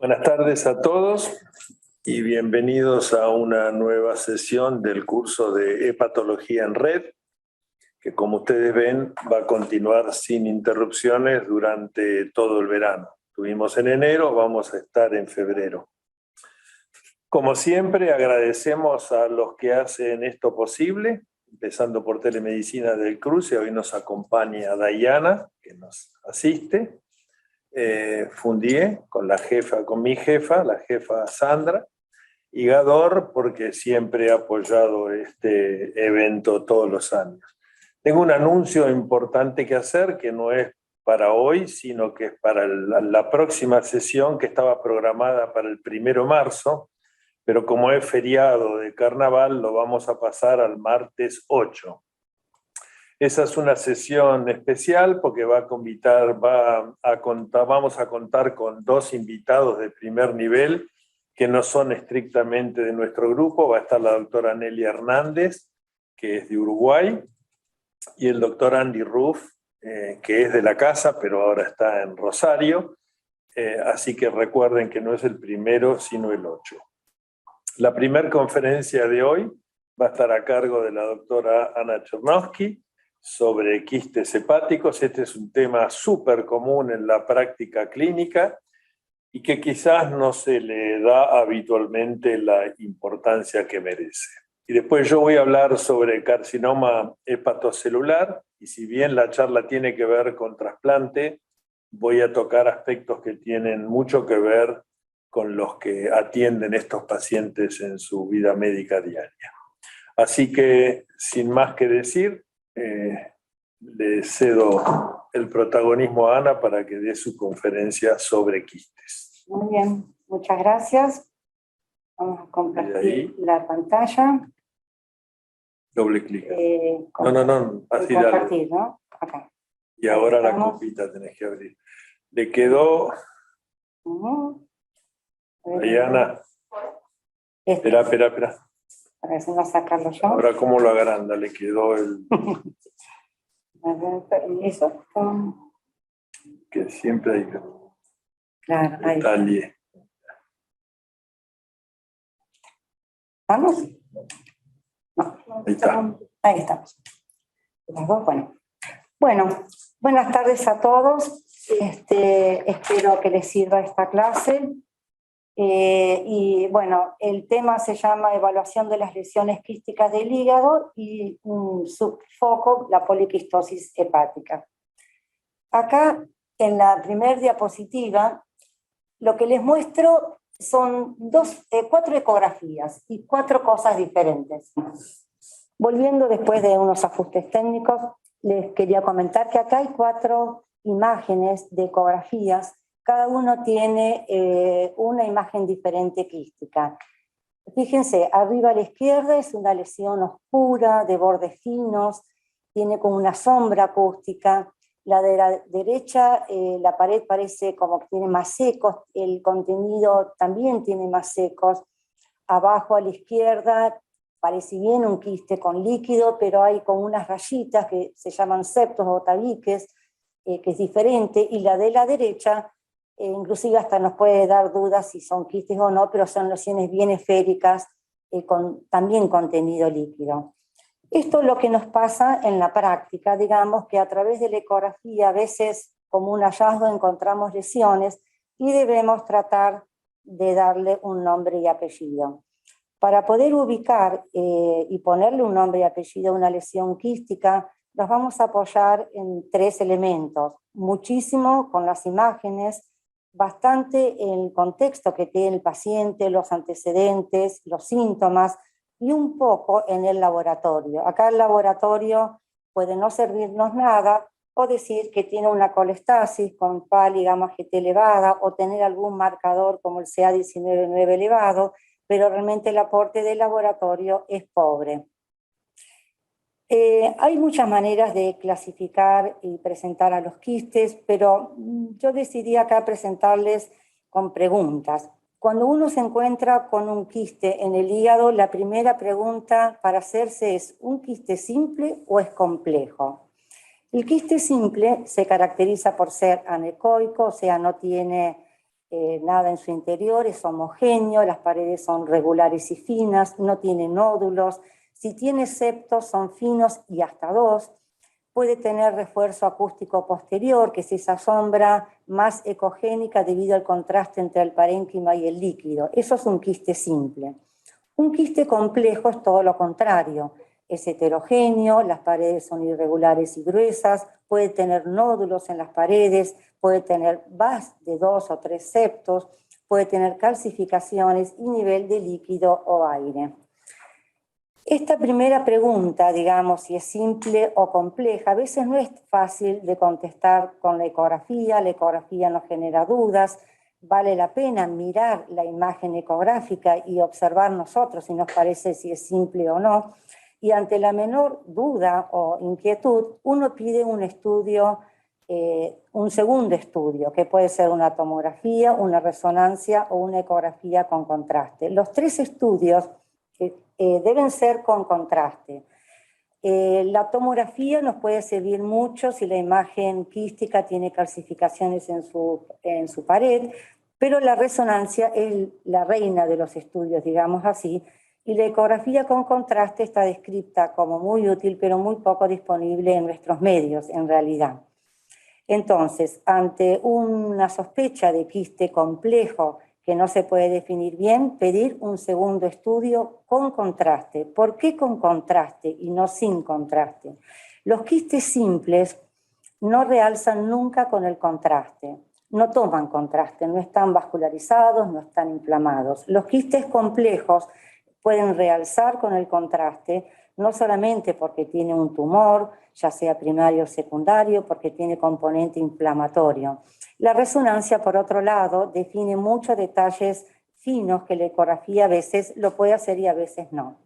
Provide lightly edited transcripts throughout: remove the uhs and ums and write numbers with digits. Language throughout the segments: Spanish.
Buenas tardes a todos y bienvenidos a una nueva sesión del curso de Hepatología en Red, que como ustedes ven va a continuar sin interrupciones durante todo el verano. Estuvimos en enero, vamos a estar en febrero. Como siempre, agradecemos a los que hacen esto posible, empezando por Telemedicina del Cruce. Hoy nos acompaña Dayana, que nos asiste. Fundié con mi jefa, la jefa Sandra, y Gador, porque siempre ha apoyado este evento todos los años. Tengo un anuncio importante que hacer, que no es para hoy, sino que es para la próxima sesión, que estaba programada para el 1 de marzo, pero como es feriado de carnaval, lo vamos a pasar al martes 8. Esa es una sesión especial porque vamos a contar con 2 invitados de primer nivel que no son estrictamente de nuestro grupo. Va a estar la doctora Nelia Hernández, que es de Uruguay, y el doctor Andy Ruff, que es de la casa, pero ahora está en Rosario. Así que recuerden que no es el 1, sino el 8. La primera conferencia de hoy va a estar a cargo de la doctora Ana Chernowski, sobre quistes hepáticos. Este es un tema súper común en la práctica clínica y que quizás no se le da habitualmente la importancia que merece. Y después yo voy a hablar sobre carcinoma hepatocelular, y si bien la charla tiene que ver con trasplante, voy a tocar aspectos que tienen mucho que ver con los que atienden estos pacientes en su vida médica diaria. Así que, sin más que decir, le cedo el protagonismo a Ana para que dé su conferencia sobre quistes. Muy bien, muchas gracias. Vamos a compartir la pantalla. Doble clic. No, así compartir, ¿no? Acá. Y ahora la copita tenés que abrir. Le quedó... Diana. Espera. A ver si no sacarlo yo. Ahora, ¿cómo lo agranda? Le quedó el... A ver, permiso. Que siempre hay... Claro, ahí detalle. ¿Estamos? No. Ahí está. Ahí estamos. Las dos, bueno. Bueno, buenas tardes a todos. Espero que les sirva esta clase. Y bueno, el tema se llama Evaluación de las lesiones quísticas del hígado y un subfoco, la poliquistosis hepática. Acá, en la primera diapositiva, lo que les muestro son 4 ecografías y 4 cosas diferentes. Volviendo después de unos ajustes técnicos, les quería comentar que acá hay 4 imágenes de ecografías. Cada uno tiene una imagen diferente quística. Fíjense, arriba a la izquierda es una lesión oscura, de bordes finos, tiene como una sombra acústica. La de la derecha, la pared parece como que tiene más secos, el contenido también tiene más secos. Abajo a la izquierda parece bien un quiste con líquido, pero hay como unas rayitas que se llaman septos o tabiques, que es diferente. Y la de la derecha, inclusive hasta nos puede dar dudas si son quistes o no, pero son lesiones bien esféricas, con también contenido líquido. Esto es lo que nos pasa en la práctica, digamos que a través de la ecografía a veces como un hallazgo encontramos lesiones y debemos tratar de darle un nombre y apellido. Para poder ubicar y ponerle un nombre y apellido a una lesión quística, nos vamos a apoyar en 3 elementos. Muchísimo con las imágenes, bastante en el contexto que tiene el paciente, los antecedentes, los síntomas, y un poco en el laboratorio. Acá el laboratorio puede no servirnos nada, o decir que tiene una colestasis con PAL y gamma GT elevada, o tener algún marcador como el CA19-9 elevado, pero realmente el aporte del laboratorio es pobre. Hay muchas maneras de clasificar y presentar a los quistes, pero yo decidí acá presentarles con preguntas. Cuando uno se encuentra con un quiste en el hígado, la primera pregunta para hacerse es: ¿un quiste simple o es complejo? El quiste simple se caracteriza por ser anecoico, o sea, no tiene nada en su interior, es homogéneo, las paredes son regulares y finas, no tiene nódulos. Si tiene septos son finos y hasta 2. Puede tener refuerzo acústico posterior, que es esa sombra más ecogénica debido al contraste entre el parénquima y el líquido. Eso es un quiste simple. Un quiste complejo es todo lo contrario. Es heterogéneo, las paredes son irregulares y gruesas, puede tener nódulos en las paredes, puede tener más de 2 o 3 septos, puede tener calcificaciones y nivel de líquido o aire. Esta primera pregunta, digamos, si es simple o compleja, a veces no es fácil de contestar con la ecografía nos genera dudas, vale la pena mirar la imagen ecográfica y observar nosotros si nos parece si es simple o no, y ante la menor duda o inquietud, uno pide un estudio, un segundo estudio, que puede ser una tomografía, una resonancia o una ecografía con contraste. Los 3 estudios deben ser con contraste. La tomografía nos puede servir mucho si la imagen quística tiene calcificaciones en su pared, pero la resonancia es la reina de los estudios, digamos así, y la ecografía con contraste está descrita como muy útil, pero muy poco disponible en nuestros medios, en realidad. Entonces, ante una sospecha de quiste complejo que no se puede definir bien, pedir un segundo estudio con contraste. ¿Por qué con contraste y no sin contraste? Los quistes simples no realzan nunca con el contraste, no toman contraste, no están vascularizados, no están inflamados. Los quistes complejos pueden realzar con el contraste, no solamente porque tiene un tumor, ya sea primario o secundario, porque tiene componente inflamatorio. La resonancia, por otro lado, define muchos detalles finos que la ecografía a veces lo puede hacer y a veces no.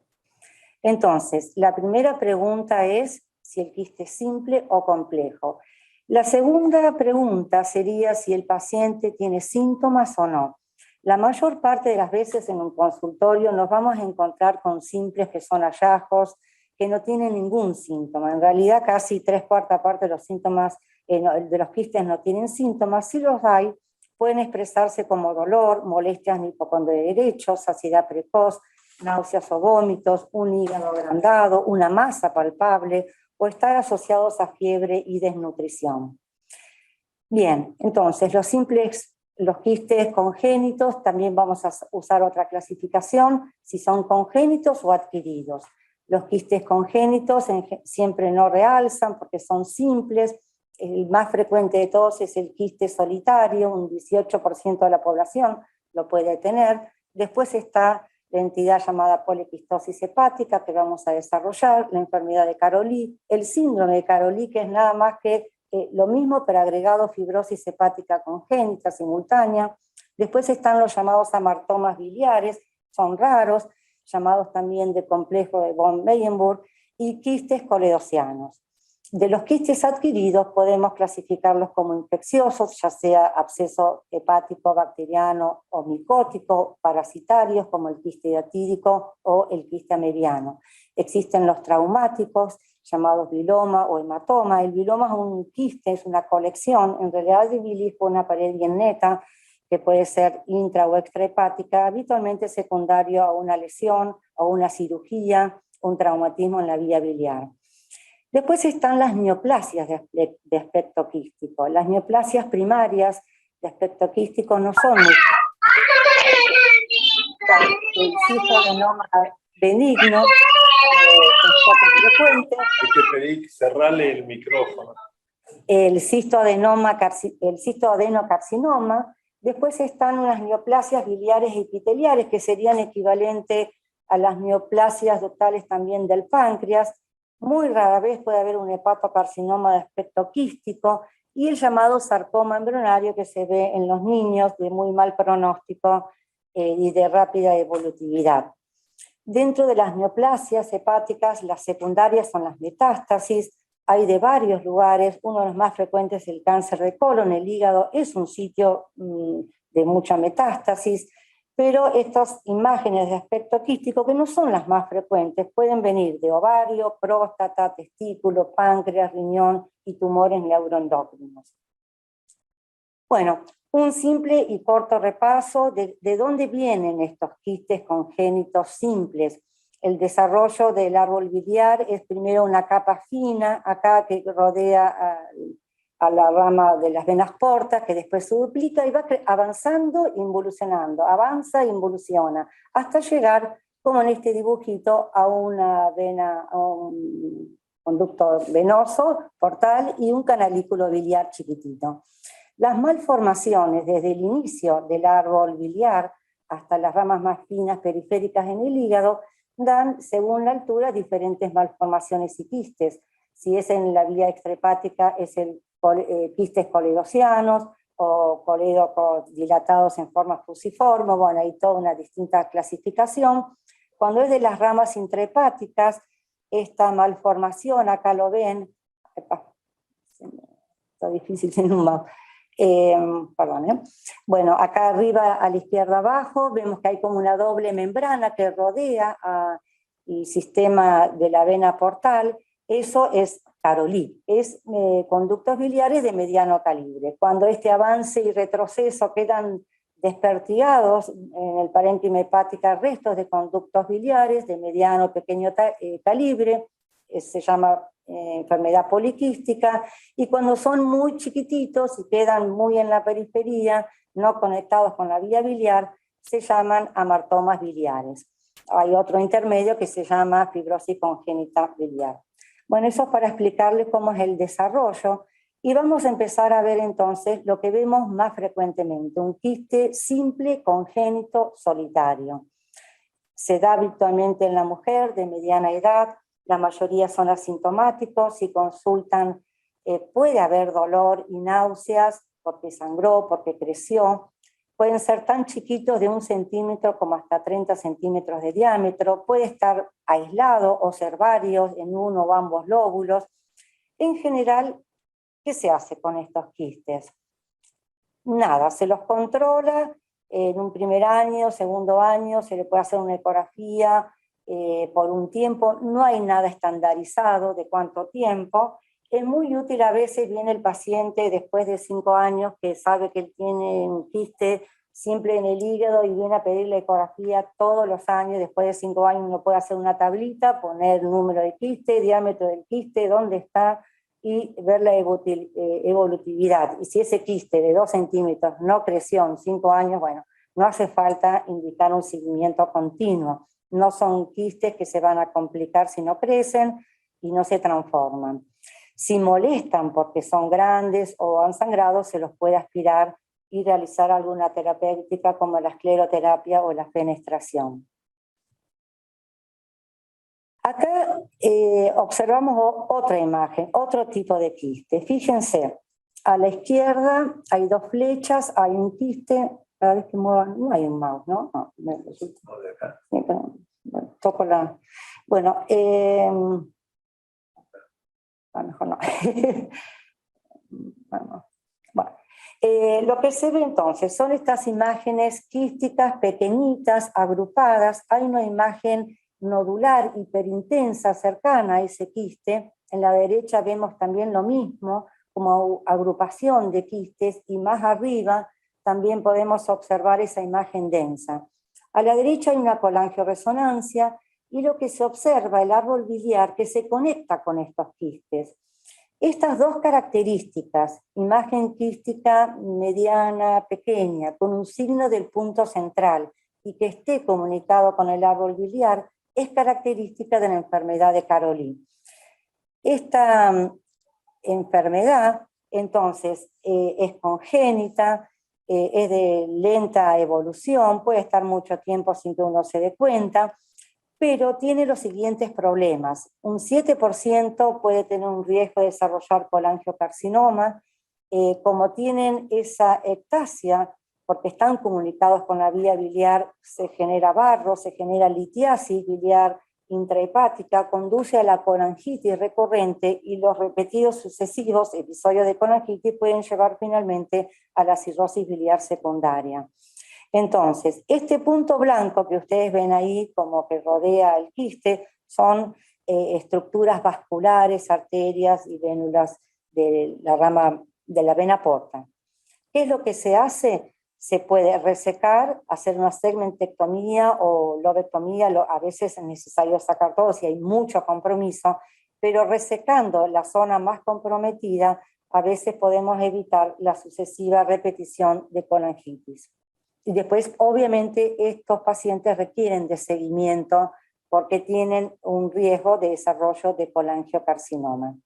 Entonces, la primera pregunta es si el quiste es simple o complejo. La segunda pregunta sería si el paciente tiene síntomas o no. La mayor parte de las veces en un consultorio nos vamos a encontrar con simples que son hallazgos, que no tienen ningún síntoma. En realidad casi 3/4 parte de los síntomas de los quistes no tienen síntomas. Si los hay, pueden expresarse como dolor, molestias en hipocondrio derecho, saciedad precoz, náuseas o vómitos, un hígado agrandado, una masa palpable o estar asociados a fiebre y desnutrición. Bien, entonces los quistes congénitos, también vamos a usar otra clasificación, si son congénitos o adquiridos. Los quistes congénitos siempre no realzan porque son simples. El más frecuente de todos es el quiste solitario, un 18% de la población lo puede tener. Después está la entidad llamada poliquistosis hepática que vamos a desarrollar, la enfermedad de Caroli, el síndrome de Caroli, que es nada más que lo mismo, pero agregado fibrosis hepática congénita simultánea. Después están los llamados amartomas biliares, son raros, llamados también de complejo de von Weyenburg, y quistes coledocianos. De los quistes adquiridos podemos clasificarlos como infecciosos, ya sea absceso hepático, bacteriano o micótico, parasitarios como el quiste hiatídico o el quiste ameriano. Existen los traumáticos, llamados biloma o hematoma. El biloma es un quiste, es una colección, en realidad de bilis por una pared bien neta, que puede ser intra o extrahepática, habitualmente secundario a una lesión o una cirugía, un traumatismo en la vía biliar. Después están las neoplasias de aspecto quístico. Las neoplasias primarias de aspecto quístico no son muy... El cistoadenoma benigno es poco frecuente. Hay que pedir cerrarle el micrófono. El cistoadenocarcinoma. Después están unas neoplasias biliares epiteliares que serían equivalentes a las neoplasias ductales también del páncreas. Muy rara vez puede haber un hepatocarcinoma de aspecto quístico y el llamado sarcoma embrionario que se ve en los niños de muy mal pronóstico y de rápida evolutividad. Dentro de las neoplasias hepáticas, las secundarias son las metástasis, hay de varios lugares, uno de los más frecuentes es el cáncer de colon, el hígado es un sitio de mucha metástasis, pero estas imágenes de aspecto quístico, que no son las más frecuentes, pueden venir de ovario, próstata, testículo, páncreas, riñón y tumores neuroendocrinos. Bueno, Un simple y corto repaso de dónde vienen estos quistes congénitos simples. El desarrollo del árbol biliar es primero una capa fina, acá que rodea a la rama de las venas portas, que después se duplica y va avanzando e involucionando, avanza e involuciona, hasta llegar, como en este dibujito, a una vena, a un conducto venoso, portal y un canalículo biliar chiquitito. Las malformaciones desde el inicio del árbol biliar hasta las ramas más finas periféricas en el hígado dan, según la altura, diferentes malformaciones y quistes. Si es en la vía extrahepática, es el quistes coledocianos o coledocodilatados en forma fusiforme, bueno, hay toda una distinta clasificación. Cuando es de las ramas intrahepáticas, esta malformación, acá lo ven, está difícil sin un mapa. Bueno, acá arriba a la izquierda abajo vemos que hay como una doble membrana que rodea el sistema de la vena portal. Eso es Caroli, es conductos biliares de mediano calibre. Cuando este avance y retroceso quedan despertigados en el parénquima hepática restos de conductos biliares de mediano o pequeño calibre, se llama enfermedad poliquística, y cuando son muy chiquititos y quedan muy en la periferia, no conectados con la vía biliar, se llaman amartomas biliares. Hay otro intermedio que se llama fibrosis congénita biliar. Bueno, eso es para explicarles cómo es el desarrollo, y vamos a empezar a ver entonces lo que vemos más frecuentemente, un quiste simple congénito solitario. Se da habitualmente en la mujer de mediana edad. La mayoría son asintomáticos. Si consultan, puede haber dolor y náuseas porque sangró, porque creció. Pueden ser tan chiquitos de 1 centímetro como hasta 30 centímetros de diámetro. Puede estar aislado o ser varios en uno o ambos lóbulos. En general, ¿qué se hace con estos quistes? Nada, se los controla en un primer año, segundo año, se le puede hacer una ecografía, por un tiempo, no hay nada estandarizado de cuánto tiempo. Es muy útil, a veces viene el paciente después de 5 años que sabe que él tiene un quiste simple en el hígado y viene a pedir la ecografía todos los años. Después de 5 años uno puede hacer una tablita, poner el número de quiste, diámetro del quiste, dónde está y ver la evolutividad. Y si ese quiste de 2 centímetros no creció en 5 años, bueno, no hace falta indicar un seguimiento continuo. No son quistes que se van a complicar si no crecen y no se transforman. Si molestan porque son grandes o han sangrado, se los puede aspirar y realizar alguna terapéutica como la escleroterapia o la fenestración. Acá observamos otra imagen, otro tipo de quiste. Fíjense, a la izquierda hay 2 flechas, hay un quiste. Cada vez que muevan, no hay un mouse, ¿no? No, me resulta. Sí, pero, bueno, toco la... Bueno, mejor no. Bueno, lo que se ve entonces son estas imágenes quísticas pequeñitas, agrupadas. Hay una imagen nodular hiperintensa cercana a ese quiste. En la derecha vemos también lo mismo, como agrupación de quistes, y más arriba también podemos observar esa imagen densa. A la derecha hay una colangioresonancia y lo que se observa, el árbol biliar que se conecta con estos quistes. Estas 2 características, imagen quística mediana, pequeña, con un signo del punto central y que esté comunicado con el árbol biliar, es característica de la enfermedad de Caroli. Esta enfermedad, entonces, es congénita, es de lenta evolución, puede estar mucho tiempo sin que uno se dé cuenta, pero tiene los siguientes problemas. Un 7% puede tener un riesgo de desarrollar colangiocarcinoma. Como tienen esa ectasia, porque están comunicados con la vía biliar, se genera barro, se genera litiasis biliar intrahepática, conduce a la colangitis recurrente, y los repetidos sucesivos episodios de colangitis pueden llevar finalmente a la cirrosis biliar secundaria. Entonces, este punto blanco que ustedes ven ahí como que rodea el quiste son estructuras vasculares, arterias y vénulas de la rama de la vena porta. ¿Qué es lo que se hace? Se puede resecar, hacer una segmentectomía o lobectomía, a veces es necesario sacar todo si hay mucho compromiso, pero resecando la zona más comprometida, a veces podemos evitar la sucesiva repetición de colangitis. Y después, obviamente, estos pacientes requieren de seguimiento porque tienen un riesgo de desarrollo de colangiocarcinoma.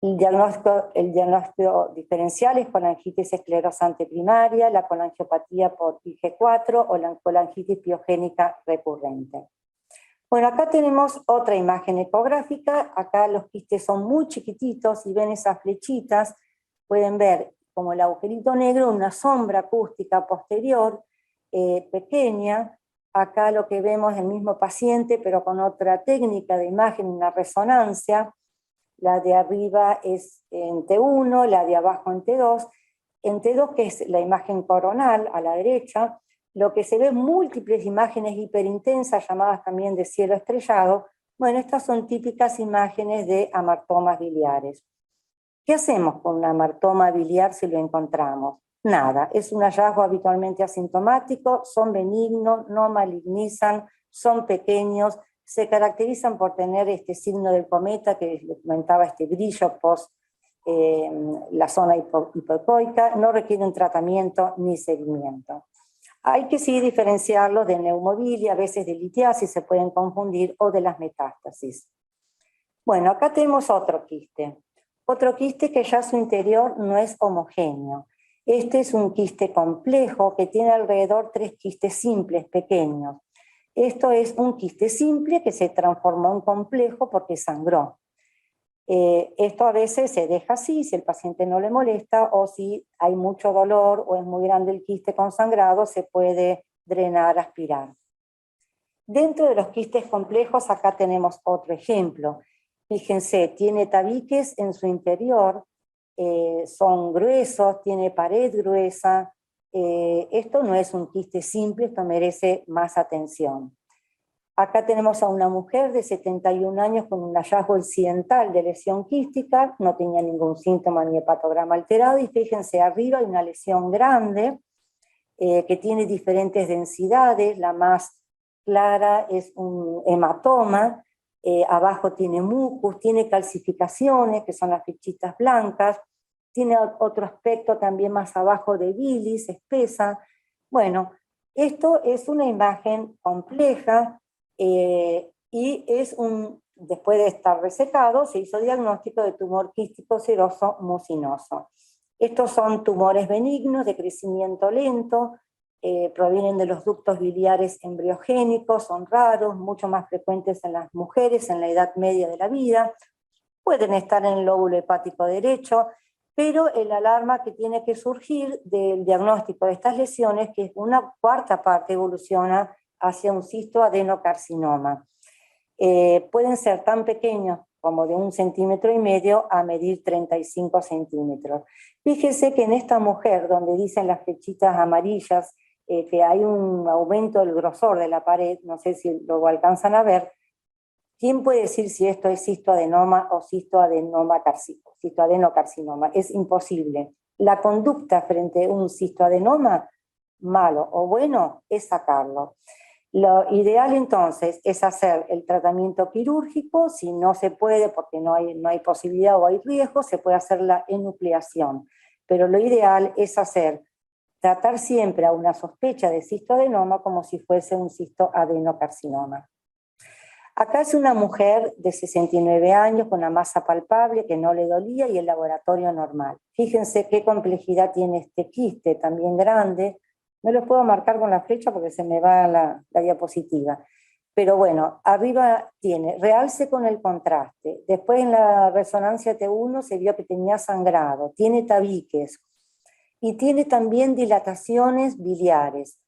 El diagnóstico diferencial es colangitis esclerosante primaria, la colangiopatía por IG4 o la colangitis piogénica recurrente. Bueno, acá tenemos otra imagen ecográfica. Acá los quistes son muy chiquititos y ven esas flechitas. Pueden ver como el agujerito negro, una sombra acústica posterior pequeña. Acá lo que vemos es el mismo paciente, pero con otra técnica de imagen, una resonancia. La de arriba es en T1, la de abajo en T2. En T2, que es la imagen coronal a la derecha, lo que se ve múltiples imágenes hiperintensas, llamadas también de cielo estrellado. Bueno, estas son típicas imágenes de amartomas biliares. ¿Qué hacemos con un amartoma biliar si lo encontramos? Nada, es un hallazgo habitualmente asintomático, son benignos, no malignizan, son pequeños, se caracterizan por tener este signo del cometa que les comentaba, este brillo post la zona hipoecoica, no requiere un tratamiento ni seguimiento. Hay que sí diferenciarlos de neumobilia, a veces de litiasis se pueden confundir, o de las metástasis. Bueno, acá tenemos otro quiste que ya su interior no es homogéneo. Este es un quiste complejo que tiene alrededor 3 quistes simples, pequeños. Esto es un quiste simple que se transformó en complejo porque sangró. Esto a veces se deja así, si el paciente no le molesta, o si hay mucho dolor o es muy grande el quiste con sangrado, se puede drenar, aspirar. Dentro de los quistes complejos, acá tenemos otro ejemplo. Fíjense, tiene tabiques en su interior, son gruesos, tiene pared gruesa. Esto no es un quiste simple, esto merece más atención. Acá tenemos a una mujer de 71 años con un hallazgo incidental de lesión quística, no tenía ningún síntoma ni hepatograma alterado, y fíjense, arriba hay una lesión grande que tiene diferentes densidades, la más clara es un hematoma, abajo tiene mucus, tiene calcificaciones, que son las fichitas blancas, tiene otro aspecto también más abajo de bilis, espesa. Bueno, esto es una imagen compleja y es después de estar resecado, se hizo diagnóstico de tumor quístico seroso mucinoso. Estos son tumores benignos de crecimiento lento, provienen de los ductos biliares embriogénicos, son raros, mucho más frecuentes en las mujeres en la edad media de la vida, pueden estar en el lóbulo hepático derecho, pero el alarma que tiene que surgir del diagnóstico de estas lesiones, que es una cuarta parte evoluciona hacia un cistoadenocarcinoma. Pueden ser tan pequeños como de 1,5 centímetros a medir 35 centímetros. Fíjese que en esta mujer, donde dicen las flechitas amarillas, que hay un aumento del grosor de la pared, no sé si lo alcanzan a ver, ¿quién puede decir si esto es cistoadenoma o cistoadenocarcinoma? Es imposible. La conducta frente a un cistoadenoma, malo o bueno, es sacarlo. Lo ideal entonces es hacer el tratamiento quirúrgico, si no se puede porque no hay posibilidad o hay riesgo, se puede hacer la enucleación. Pero lo ideal es tratar siempre a una sospecha de cistoadenoma como si fuese un cistoadenocarcinoma. Acá es una mujer de 69 años con una masa palpable que no le dolía y el laboratorio normal. Fíjense qué complejidad tiene este quiste, también grande. No lo puedo marcar con la flecha porque se me va la diapositiva. Pero bueno, arriba tiene realce con el contraste. Después en la resonancia T1 se vio que tenía sangrado, tiene tabiques y tiene también dilataciones biliares.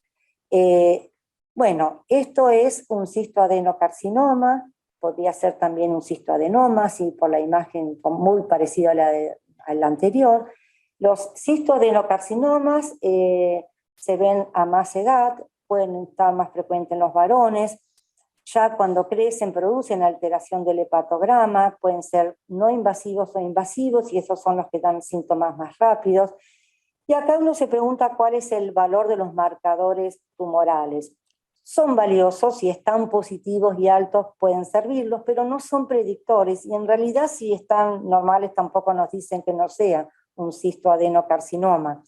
Bueno, esto es un cistoadenocarcinoma, podría ser también un cistoadenoma, sí, por la imagen muy parecida a la anterior. Los cistoadenocarcinomas se ven a más edad, pueden estar más frecuentes en los varones, ya cuando crecen producen alteración del hepatograma, pueden ser no invasivos o invasivos, y esos son los que dan síntomas más rápidos. Y acá uno se pregunta cuál es el valor de los marcadores tumorales. Son valiosos, y están positivos y altos pueden servirlos, pero no son predictores, y en realidad si están normales tampoco nos dicen que no sea un cistoadenocarcinoma.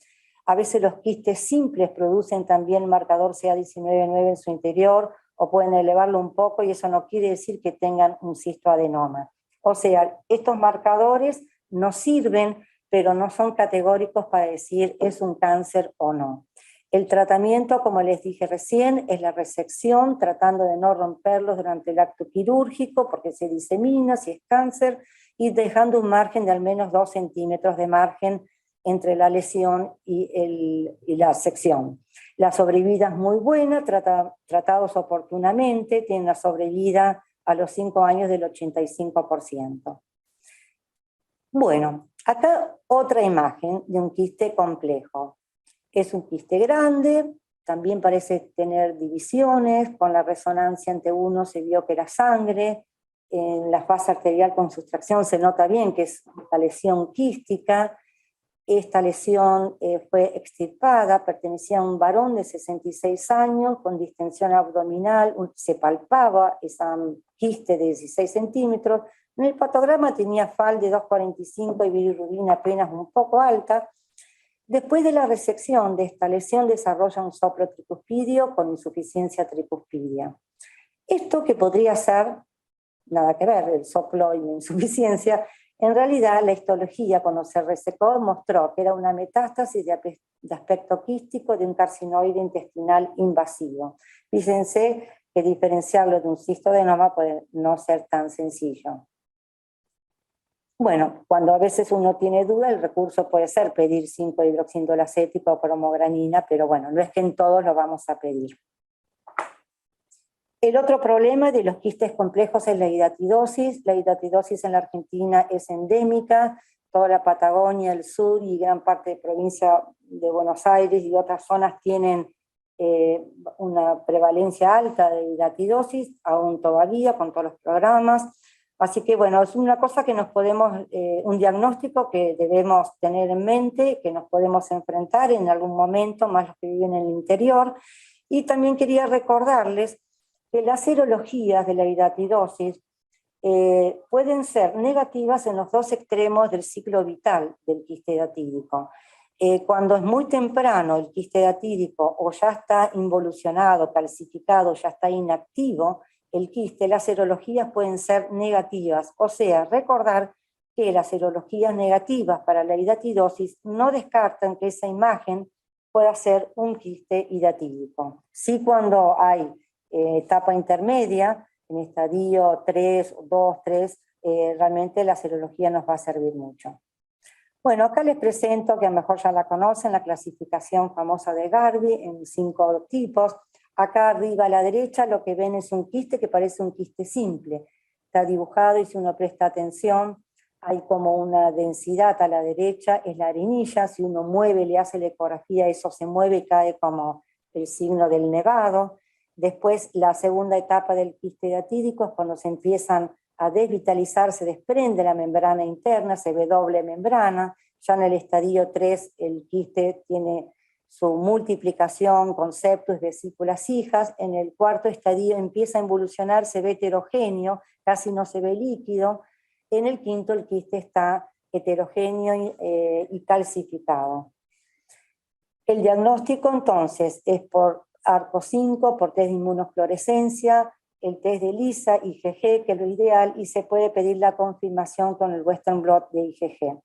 A veces los quistes simples producen también marcador CA19-9 en su interior, o pueden elevarlo un poco, y eso no quiere decir que tengan un cistoadenoma. O sea, estos marcadores nos sirven, pero no son categóricos para decir es un cáncer o no. El tratamiento, como les dije recién, es la resección, tratando de no romperlos durante el acto quirúrgico, porque se disemina si es cáncer, y dejando un margen de al menos 2 centímetros de margen entre la lesión y la sección. La sobrevida es muy buena, tratados oportunamente, tienen una sobrevida a los 5 años del 85%. Bueno, acá otra imagen de un quiste complejo. Es un quiste grande, también parece tener divisiones, con la resonancia ante uno se vio que era sangre, en la fase arterial con sustracción se nota bien que es una lesión quística. Esta lesión fue extirpada, pertenecía a un varón de 66 años con distensión abdominal, se palpaba esa quiste de 16 centímetros. En el patograma tenía FAL de 2,45 y bilirrubina apenas un poco alta. Después de la resección de esta lesión desarrolla un soplo tricuspidio con insuficiencia tricuspidia. Esto que podría ser, nada que ver, el soplo y la insuficiencia, en realidad la histología cuando se resecó mostró que era una metástasis de aspecto quístico de un carcinoide intestinal invasivo. Fíjense que diferenciarlo de un cistoadenoma puede no ser tan sencillo. Bueno, cuando a veces uno tiene duda, el recurso puede ser pedir 5-hidroxindolacético o cromogranina, pero bueno, no es que en todos lo vamos a pedir. El otro problema de los quistes complejos es la hidatidosis. La hidatidosis en la Argentina es endémica. Toda la Patagonia, el sur y gran parte de provincia de Buenos Aires y otras zonas tienen una prevalencia alta de hidatidosis, aún todavía con todos los programas. Así que bueno, es una cosa que nos podemos, un diagnóstico que debemos tener en mente, que nos podemos enfrentar en algún momento, más los que viven en el interior. Y también quería recordarles que las serologías de la hidatidosis pueden ser negativas en los dos extremos del ciclo vital del quiste datídico. Cuando es muy temprano el quiste datídico o ya está involucionado, calcificado, ya está inactivo, el quiste, las serologías pueden ser negativas. O sea, recordar que las serologías negativas para la hidatidosis no descartan que esa imagen pueda ser un quiste hidatídico. Sí, cuando hay etapa intermedia, en estadio 3, 2, 3, realmente la serología nos va a servir mucho. Bueno, acá les presento, que a lo mejor ya la conocen, la clasificación famosa de Garvey en 5 tipos. Acá arriba a la derecha lo que ven es un quiste que parece un quiste simple. Está dibujado y si uno presta atención, hay como una densidad a la derecha, es la arenilla. Si uno mueve, le hace la ecografía, eso se mueve y cae como el signo del nevado. Después, la segunda etapa del quiste datídico es cuando se empiezan a desvitalizar, se desprende la membrana interna, se ve doble membrana. Ya en el estadio 3 el quiste tiene su multiplicación con septus, vesículas hijas. En el cuarto estadio empieza a involucionar, se ve heterogéneo, casi no se ve líquido. En el quinto el quiste está heterogéneo y calcificado. El diagnóstico entonces es por ARCO5, por test de inmunofluorescencia, el test de ELISA, IgG, que es lo ideal, y se puede pedir la confirmación con el Western blot de IgG.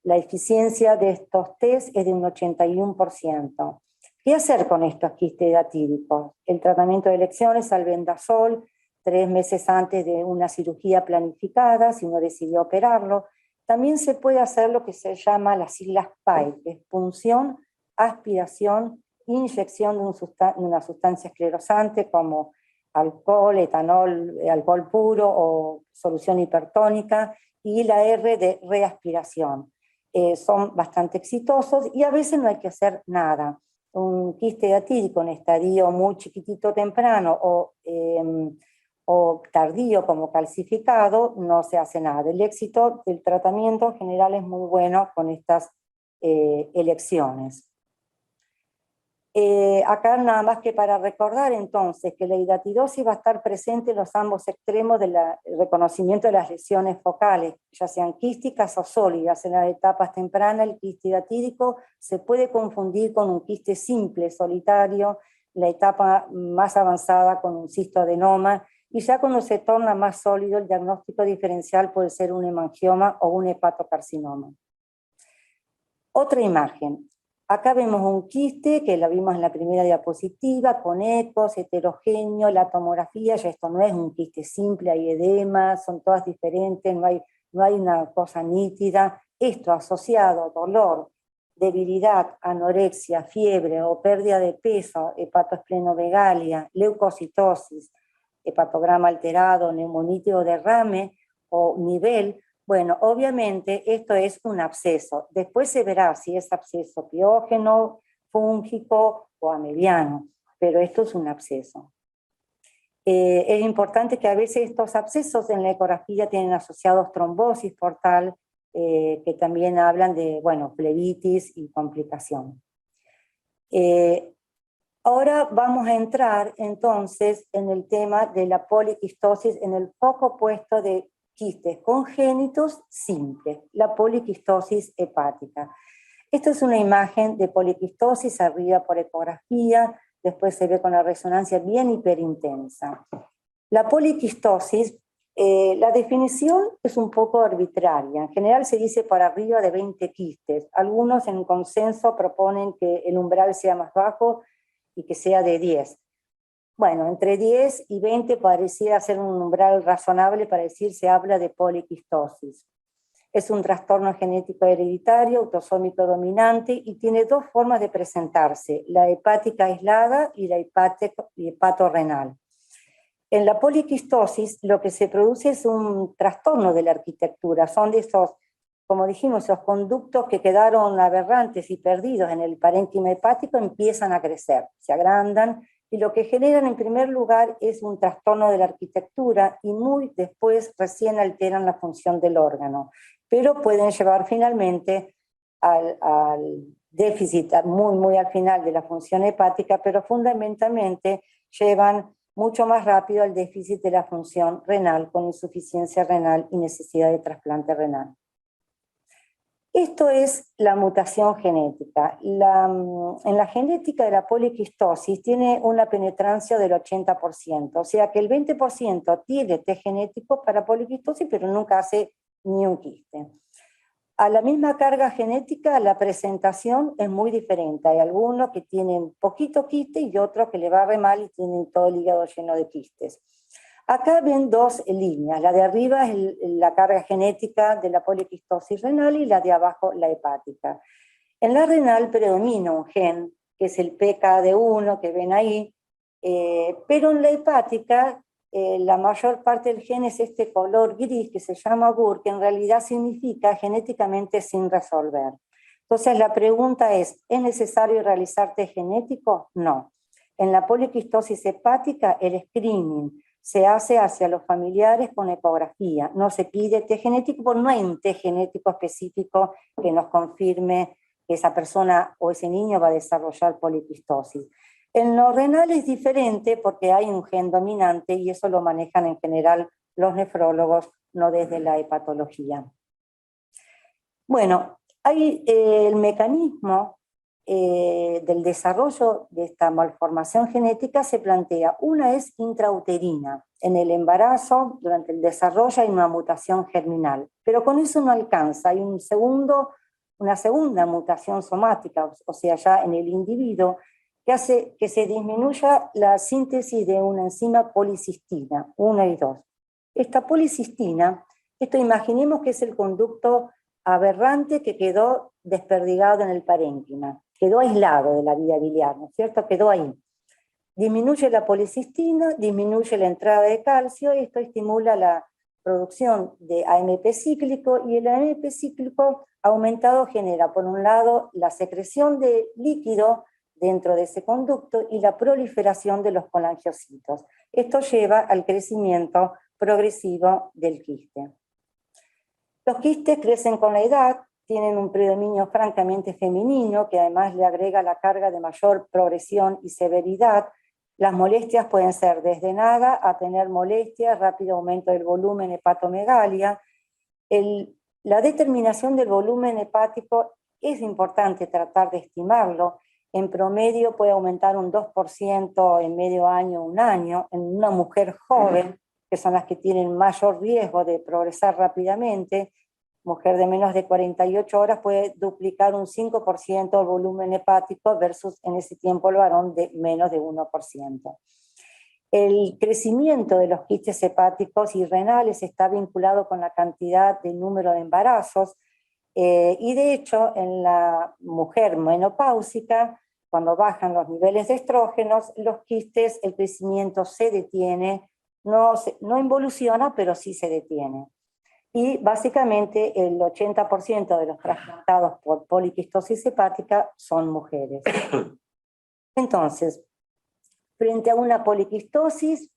La eficiencia de estos test es de un 81%. ¿Qué hacer con estos quistes datídicos? El tratamiento de elección es albendazol, 3 meses antes de una cirugía planificada, si uno decidió operarlo. También se puede hacer lo que se llama las siglas PAI, que es punción, aspiración, inyección de una sustancia esclerosante como alcohol, etanol, alcohol puro o solución hipertónica, y la R de reaspiración. Son bastante exitosos y a veces no hay que hacer nada. Un quiste datídico en estadio muy chiquitito temprano o tardío como calcificado, no se hace nada. El éxito del tratamiento en general es muy bueno con estas elecciones. Acá nada más que para recordar entonces que la hidatidosis va a estar presente en los ambos extremos del reconocimiento de las lesiones focales, ya sean quísticas o sólidas. En las etapas tempranas el quiste hidatídico se puede confundir con un quiste simple, solitario, la etapa más avanzada con un cistoadenoma, y ya cuando se torna más sólido el diagnóstico diferencial puede ser un hemangioma o un hepatocarcinoma. Otra imagen. Acá vemos un quiste, que lo vimos en la primera diapositiva, con ecos, heterogéneo, la tomografía, ya esto no es un quiste simple, hay edema, son todas diferentes, no hay una cosa nítida. Esto asociado a dolor, debilidad, anorexia, fiebre o pérdida de peso, hepatoesplenomegalia, leucocitosis, hepatograma alterado, neumonitis o derrame o nivel. Bueno, obviamente esto es un absceso. Después se verá si es absceso piógeno, fúngico o amebiano, pero esto es un absceso. Es importante que a veces estos abscesos en la ecografía tienen asociados trombosis portal, que también hablan de, bueno, flebitis y complicación. Ahora vamos a entrar entonces en el tema de la poliquistosis en el foco opuesto de quistes congénitos simples, la poliquistosis hepática. Esta es una imagen de poliquistosis arriba por ecografía, después se ve con la resonancia bien hiperintensa. La poliquistosis, la definición es un poco arbitraria. En general se dice para arriba de 20 quistes. Algunos en consenso proponen que el umbral sea más bajo y que sea de 10. Bueno, entre 10 y 20 pareciera ser un umbral razonable para decir se habla de poliquistosis. Es un trastorno genético hereditario, autosómico dominante, y tiene dos formas de presentarse, la hepática aislada y la hepatorrenal. En la poliquistosis lo que se produce es un trastorno de la arquitectura, son de esos, como dijimos, esos conductos que quedaron aberrantes y perdidos en el parénquima hepático empiezan a crecer, se agrandan, y lo que generan en primer lugar es un trastorno de la arquitectura y muy después recién alteran la función del órgano, pero pueden llevar finalmente al déficit muy al final de la función hepática, pero fundamentalmente llevan mucho más rápido al déficit de la función renal con insuficiencia renal y necesidad de trasplante renal. Esto es la mutación genética. En la genética de la poliquistosis tiene una penetrancia del 80%, o sea que el 20% tiene test genético para poliquistosis, pero nunca hace ni un quiste. A la misma carga genética la presentación es muy diferente. Hay algunos que tienen poquito quiste y otros que le va re mal y tienen todo el hígado lleno de quistes. Acá ven dos líneas, la de arriba es la carga genética de la poliquistosis renal y la de abajo la hepática. En la renal predomina un gen, que es el PKD1 que ven ahí, pero en la hepática la mayor parte del gen es este color gris que se llama GUR, que en realidad significa genéticamente sin resolver. Entonces la pregunta es necesario realizar test genético? No. En la poliquistosis hepática el screening se hace hacia los familiares con ecografía, no se pide test genético porque no hay un test genético específico que nos confirme que esa persona o ese niño va a desarrollar poliquistosis. En lo renal es diferente porque hay un gen dominante y eso lo manejan en general los nefrólogos, no desde la hepatología. Bueno, hay el mecanismo del desarrollo de esta malformación genética se plantea. Una es intrauterina. En el embarazo, durante el desarrollo, hay una mutación germinal, pero con eso no alcanza. Hay una segunda mutación somática, o sea, ya en el individuo, que hace que se disminuya la síntesis de una enzima policistina, 1 y 2. Esta policistina, esto imaginemos que es el conducto aberrante que quedó desperdigado en el parénquima, quedó aislado de la vía biliar, ¿no es cierto? Quedó ahí. Disminuye la policistina, disminuye la entrada de calcio y esto estimula la producción de AMP cíclico, y el AMP cíclico aumentado genera, por un lado, la secreción de líquido dentro de ese conducto y la proliferación de los colangiocitos. Esto lleva al crecimiento progresivo del quiste. Los quistes crecen con la edad, tienen un predominio francamente femenino, que además le agrega la carga de mayor progresión y severidad. Las molestias pueden ser desde nada a tener molestias, rápido aumento del volumen, hepatomegalia. La determinación del volumen hepático es importante tratar de estimarlo. En promedio puede aumentar un 2% en medio año, un año. En una mujer joven, que son las que tienen mayor riesgo de progresar rápidamente, mujer de menos de 48 horas puede duplicar un 5% el volumen hepático versus en ese tiempo el varón de menos de 1%. El crecimiento de los quistes hepáticos y renales está vinculado con la cantidad de número de embarazos y de hecho en la mujer menopáusica, cuando bajan los niveles de estrógenos, los quistes, el crecimiento se detiene, no involuciona, pero sí se detiene. Y básicamente el 80% de los trasplantados por poliquistosis hepática son mujeres. Entonces, frente a una poliquistosis,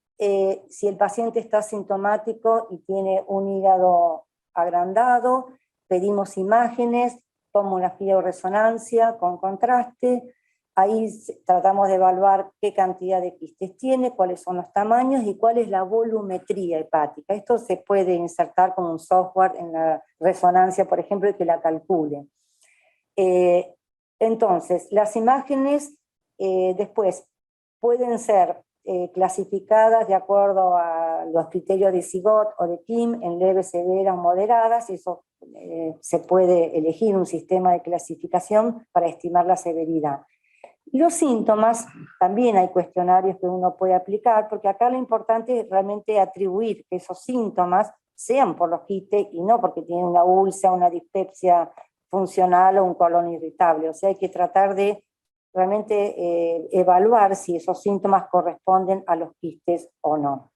si el paciente está sintomático y tiene un hígado agrandado, pedimos imágenes, tomografía o resonancia con contraste, ahí tratamos de evaluar qué cantidad de quistes tiene, cuáles son los tamaños y cuál es la volumetría hepática. Esto se puede insertar como un software en la resonancia, por ejemplo, y que la calcule. Entonces, las imágenes después pueden ser clasificadas de acuerdo a los criterios de SIGOT o de KIM en leves, severas, moderadas, y eso se puede elegir un sistema de clasificación para estimar la severidad. Los síntomas, también hay cuestionarios que uno puede aplicar, porque acá lo importante es realmente atribuir que esos síntomas sean por los quistes y no porque tienen una úlcera, una dispepsia funcional o un colon irritable. O sea, hay que tratar de realmente evaluar si esos síntomas corresponden a los quistes o no.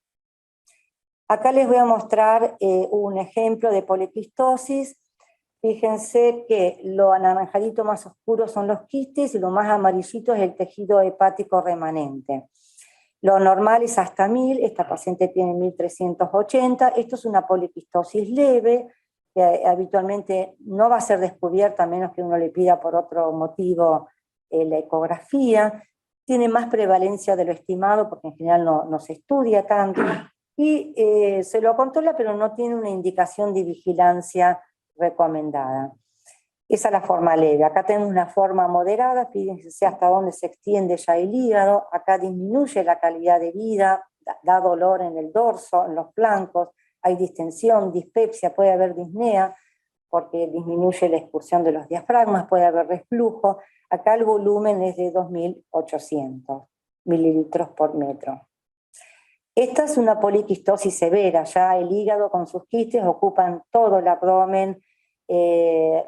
Acá les voy a mostrar un ejemplo de poliquistosis. Fíjense que lo anaranjadito más oscuro son los quistes y lo más amarillito es el tejido hepático remanente. Lo normal es hasta 1000, esta paciente tiene 1380, esto es una poliquistosis leve, que habitualmente no va a ser descubierta a menos que uno le pida por otro motivo la ecografía, tiene más prevalencia de lo estimado porque en general no se estudia tanto, y se lo controla pero no tiene una indicación de vigilancia recomendada. Esa es la forma leve. Acá tenemos una forma moderada, fíjense hasta dónde se extiende ya el hígado, acá disminuye la calidad de vida, da dolor en el dorso, en los flancos, hay distensión, dispepsia, puede haber disnea, porque disminuye la expulsión de los diafragmas, puede haber reflujo. Acá el volumen es de 2800 mililitros por metro. Esta es una poliquistosis severa, ya el hígado con sus quistes ocupan todo el abdomen,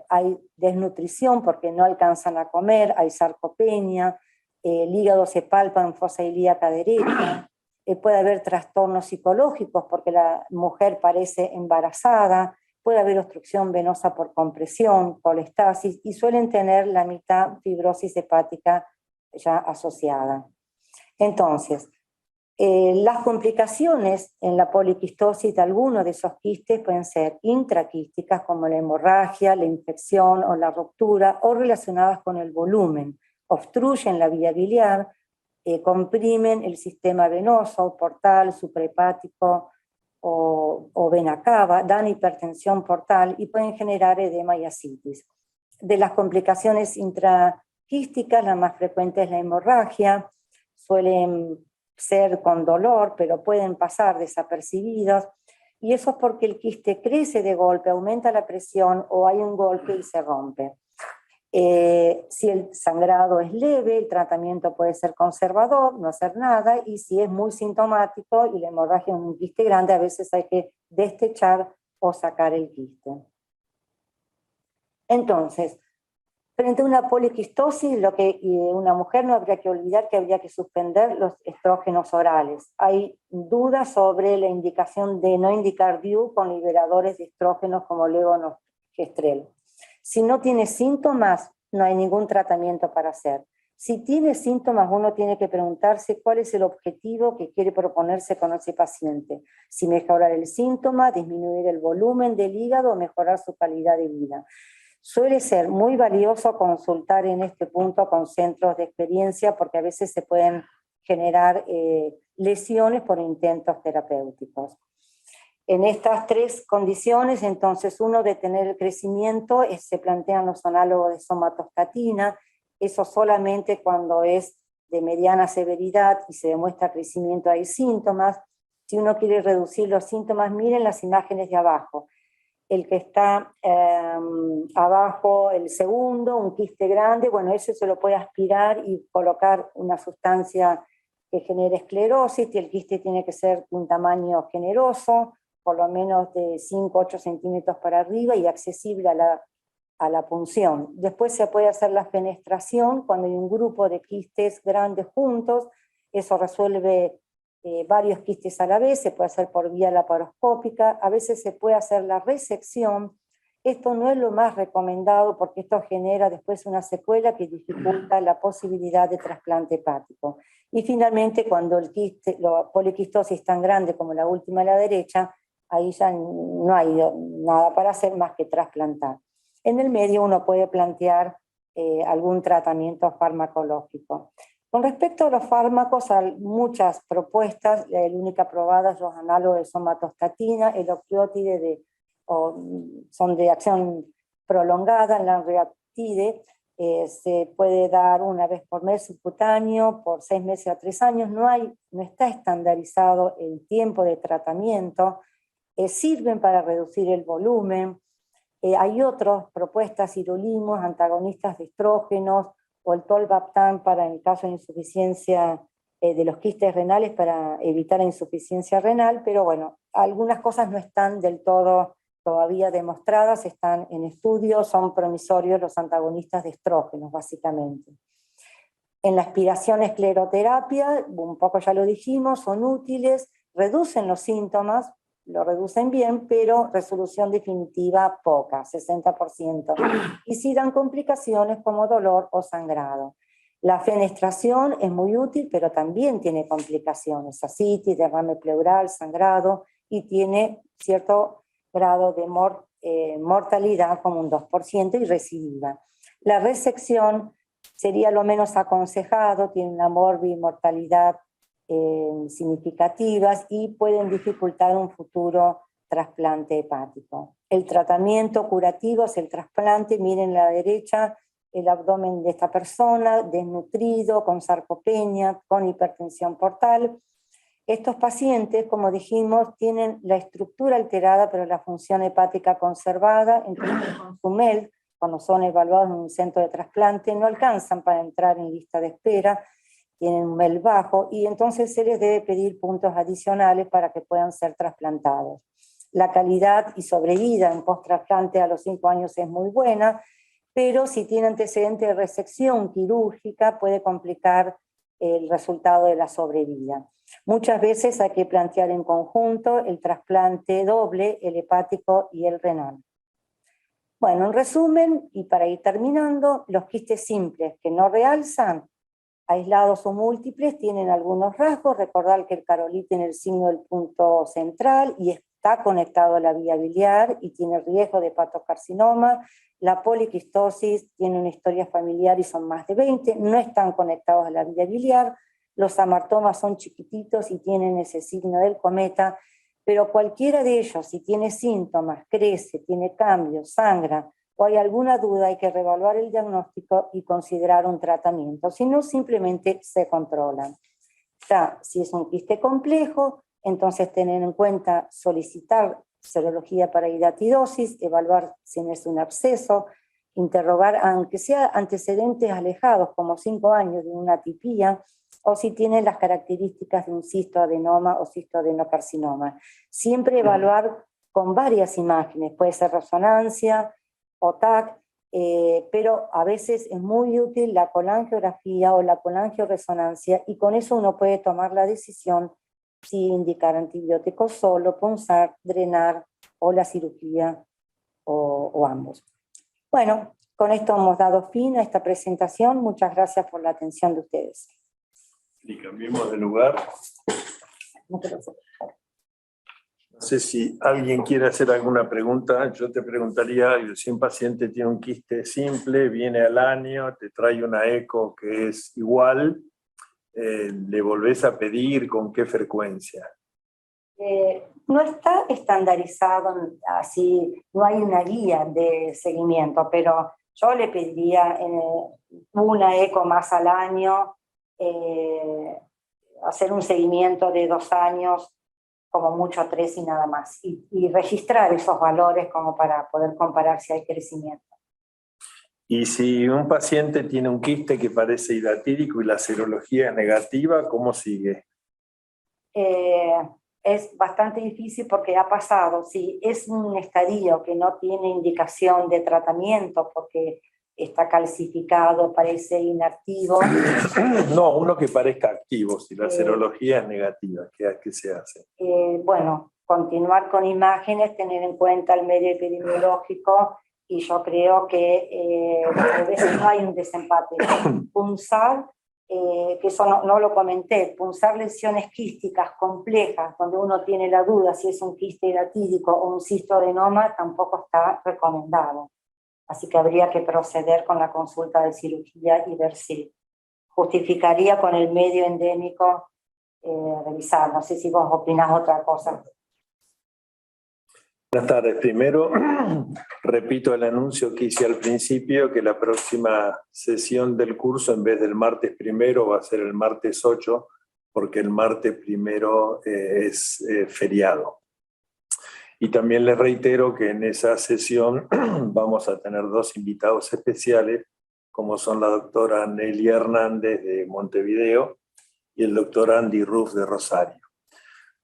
hay desnutrición porque no alcanzan a comer, hay sarcopenia, el hígado se palpa en fosa ilíaca derecha, puede haber trastornos psicológicos porque la mujer parece embarazada, puede haber obstrucción venosa por compresión, colestasis y suelen tener la mitad fibrosis hepática ya asociada. Entonces, las complicaciones en la poliquistosis de algunos de esos quistes pueden ser intraquísticas como la hemorragia, la infección o la ruptura o relacionadas con el volumen, obstruyen la vía biliar, comprimen el sistema venoso, portal, suprahepático o vena cava, dan hipertensión portal y pueden generar edema y ascitis. De las complicaciones intraquísticas, la más frecuente es la hemorragia, suelen ser con dolor, pero pueden pasar desapercibidos, y eso es porque el quiste crece de golpe, aumenta la presión o hay un golpe y se rompe. Si el sangrado es leve, el tratamiento puede ser conservador, no hacer nada, y si es muy sintomático y la hemorragia es un quiste grande, a veces hay que destechar o sacar el quiste. Entonces, frente a una poliquistosis, una mujer no habría que olvidar que habría que suspender los estrógenos orales. Hay dudas sobre la indicación de no indicar DIU con liberadores de estrógenos como levonorgestrel. Si no tiene síntomas, no hay ningún tratamiento para hacer. Si tiene síntomas, uno tiene que preguntarse cuál es el objetivo que quiere proponerse con ese paciente. Si mejorar el síntoma, disminuir el volumen del hígado o mejorar su calidad de vida. Suele ser muy valioso consultar en este punto con centros de experiencia porque a veces se pueden generar lesiones por intentos terapéuticos. En estas tres condiciones, entonces, uno, detener el crecimiento, se plantean los análogos de somatostatina, eso solamente cuando es de mediana severidad y se demuestra crecimiento hay síntomas. Si uno quiere reducir los síntomas, miren las imágenes de abajo. El que está abajo, el segundo, un quiste grande, bueno, eso se lo puede aspirar y colocar una sustancia que genere esclerosis, y el quiste tiene que ser de un tamaño generoso, por lo menos de 5-8 centímetros para arriba y accesible a la punción. Después se puede hacer la fenestración cuando hay un grupo de quistes grandes juntos, eso resuelve varios quistes a la vez, se puede hacer por vía laparoscópica, a veces se puede hacer la resección. Esto no es lo más recomendado porque esto genera después una secuela que dificulta la posibilidad de trasplante hepático. Y finalmente, cuando el quiste, la poliquistosis tan grande como la última a la derecha, ahí ya no hay nada para hacer más que trasplantar. En el medio uno puede plantear algún tratamiento farmacológico. Con respecto a los fármacos, hay muchas propuestas, la única aprobada es los análogos de somatostatina, el opioide son de acción prolongada, la lanreotide se puede dar una vez por mes subcutáneo, por 6 meses a 3 años, no está estandarizado el tiempo de tratamiento, sirven para reducir el volumen. Hay otras propuestas, sirolimus, antagonistas de estrógenos, o el tolvaptan para el caso de insuficiencia de los quistes renales para evitar la insuficiencia renal, pero bueno, algunas cosas no están del todo todavía demostradas, están en estudio, son promisorios los antagonistas de estrógenos, básicamente. En la aspiración escleroterapia, un poco ya lo dijimos, son útiles, reducen los síntomas, lo reducen bien, pero resolución definitiva poca, 60%. Y sí dan complicaciones como dolor o sangrado. La fenestración es muy útil, pero también tiene complicaciones, ascitis, derrame pleural, sangrado, y tiene cierto grado de mortalidad como un 2% y recidiva. La resección sería lo menos aconsejado, tiene una mortalidad significativas y pueden dificultar un futuro trasplante hepático. El tratamiento curativo es el trasplante, miren a la derecha, el abdomen de esta persona, desnutrido, con sarcopenia, con hipertensión portal. Estos pacientes, como dijimos, tienen la estructura alterada, pero la función hepática conservada, entonces con su MELD, cuando son evaluados en un centro de trasplante, no alcanzan para entrar en lista de espera, tienen un MELD bajo, y entonces se les debe pedir puntos adicionales para que puedan ser trasplantados. La calidad y sobrevida en post-trasplante a los 5 años es muy buena, pero si tiene antecedente de resección quirúrgica puede complicar el resultado de la sobrevida. Muchas veces hay que plantear en conjunto el trasplante doble, el hepático y el renal. Bueno, en resumen, y para ir terminando, los quistes simples que no realzan, aislados o múltiples, tienen algunos rasgos. Recordar que el Caroli tiene el signo del punto central y está conectado a la vía biliar y tiene riesgo de hepatocarcinoma. La poliquistosis tiene una historia familiar y son más de 20, no están conectados a la vía biliar. Los amartomas son chiquititos y tienen ese signo del cometa, pero cualquiera de ellos, si tiene síntomas, crece, tiene cambios, sangra, o hay alguna duda, hay que reevaluar el diagnóstico y considerar un tratamiento, si no simplemente se controlan. Ya, si es un quiste complejo, entonces tener en cuenta solicitar serología para hidatidosis, evaluar si no es un absceso, interrogar aunque sea antecedentes alejados como 5 años de una atipía, o si tiene las características de un cistoadenoma o cistoadenocarcinoma. Siempre evaluar con varias imágenes, puede ser resonancia o TAC, pero a veces es muy útil la colangiografía o la colangioresonancia, y con eso uno puede tomar la decisión si indicar antibióticos solo, punzar, drenar o la cirugía o ambos. Bueno, con esto hemos dado fin a esta presentación. Muchas gracias por la atención de ustedes. Y cambiemos de lugar. No sé si alguien quiere hacer alguna pregunta. Yo te preguntaría, si un paciente tiene un quiste simple, viene al año, te trae una eco que es igual, ¿le volvés a pedir con qué frecuencia? No está estandarizado así, no hay una guía de seguimiento, pero yo le pediría una eco más al año, hacer un seguimiento de 2 años, como mucho 3 y nada más, y registrar esos valores como para poder comparar si hay crecimiento. Y si un paciente tiene un quiste que parece hidatídico y la serología es negativa, ¿cómo sigue? Es bastante difícil porque ha pasado, si es un estadio que no tiene indicación de tratamiento porque está calcificado, parece inactivo. No, uno que parezca activo, si la serología es negativa, ¿qué se hace? Bueno, continuar con imágenes, tener en cuenta el medio epidemiológico, y yo creo que a veces no hay un desempate. Punzar, que eso no lo comenté, punzar lesiones quísticas complejas, donde uno tiene la duda si es un quiste hidatídico o un cistoadenoma, tampoco está recomendado. Así que habría que proceder con la consulta de cirugía y ver si justificaría con el medio endémico revisar. No sé si vos opinás otra cosa. Buenas tardes. Primero, repito el anuncio que hice al principio, que la próxima sesión del curso, en vez del martes 1, va a ser el martes 8, porque el martes 1 es feriado. Y también les reitero que en esa sesión vamos a tener 2 invitados especiales, como son la doctora Nelly Hernández de Montevideo y el doctor Andy Ruff de Rosario.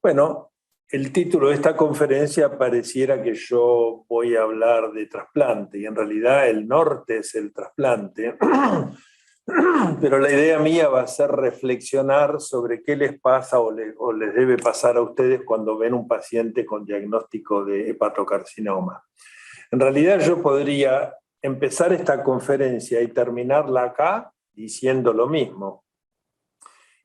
Bueno, el título de esta conferencia pareciera que yo voy a hablar de trasplante, y en realidad el norte es el trasplante, pero la idea mía va a ser reflexionar sobre qué les pasa o les debe pasar a ustedes cuando ven un paciente con diagnóstico de hepatocarcinoma. En realidad yo podría empezar esta conferencia y terminarla acá diciendo lo mismo.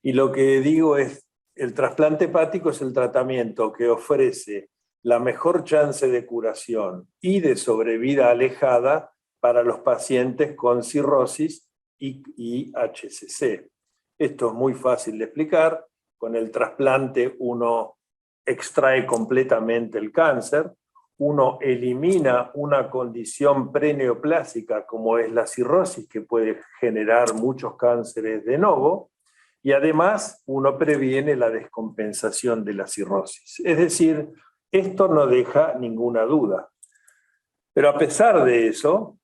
Y lo que digo es, el trasplante hepático es el tratamiento que ofrece la mejor chance de curación y de sobrevida alejada para los pacientes con cirrosis y HCC. Esto es muy fácil de explicar. Con el trasplante uno extrae completamente el cáncer, uno elimina una condición preneoplásica como es la cirrosis, que puede generar muchos cánceres de novo, y además uno previene la descompensación de la cirrosis. Es decir, esto no deja ninguna duda. Pero a pesar de eso,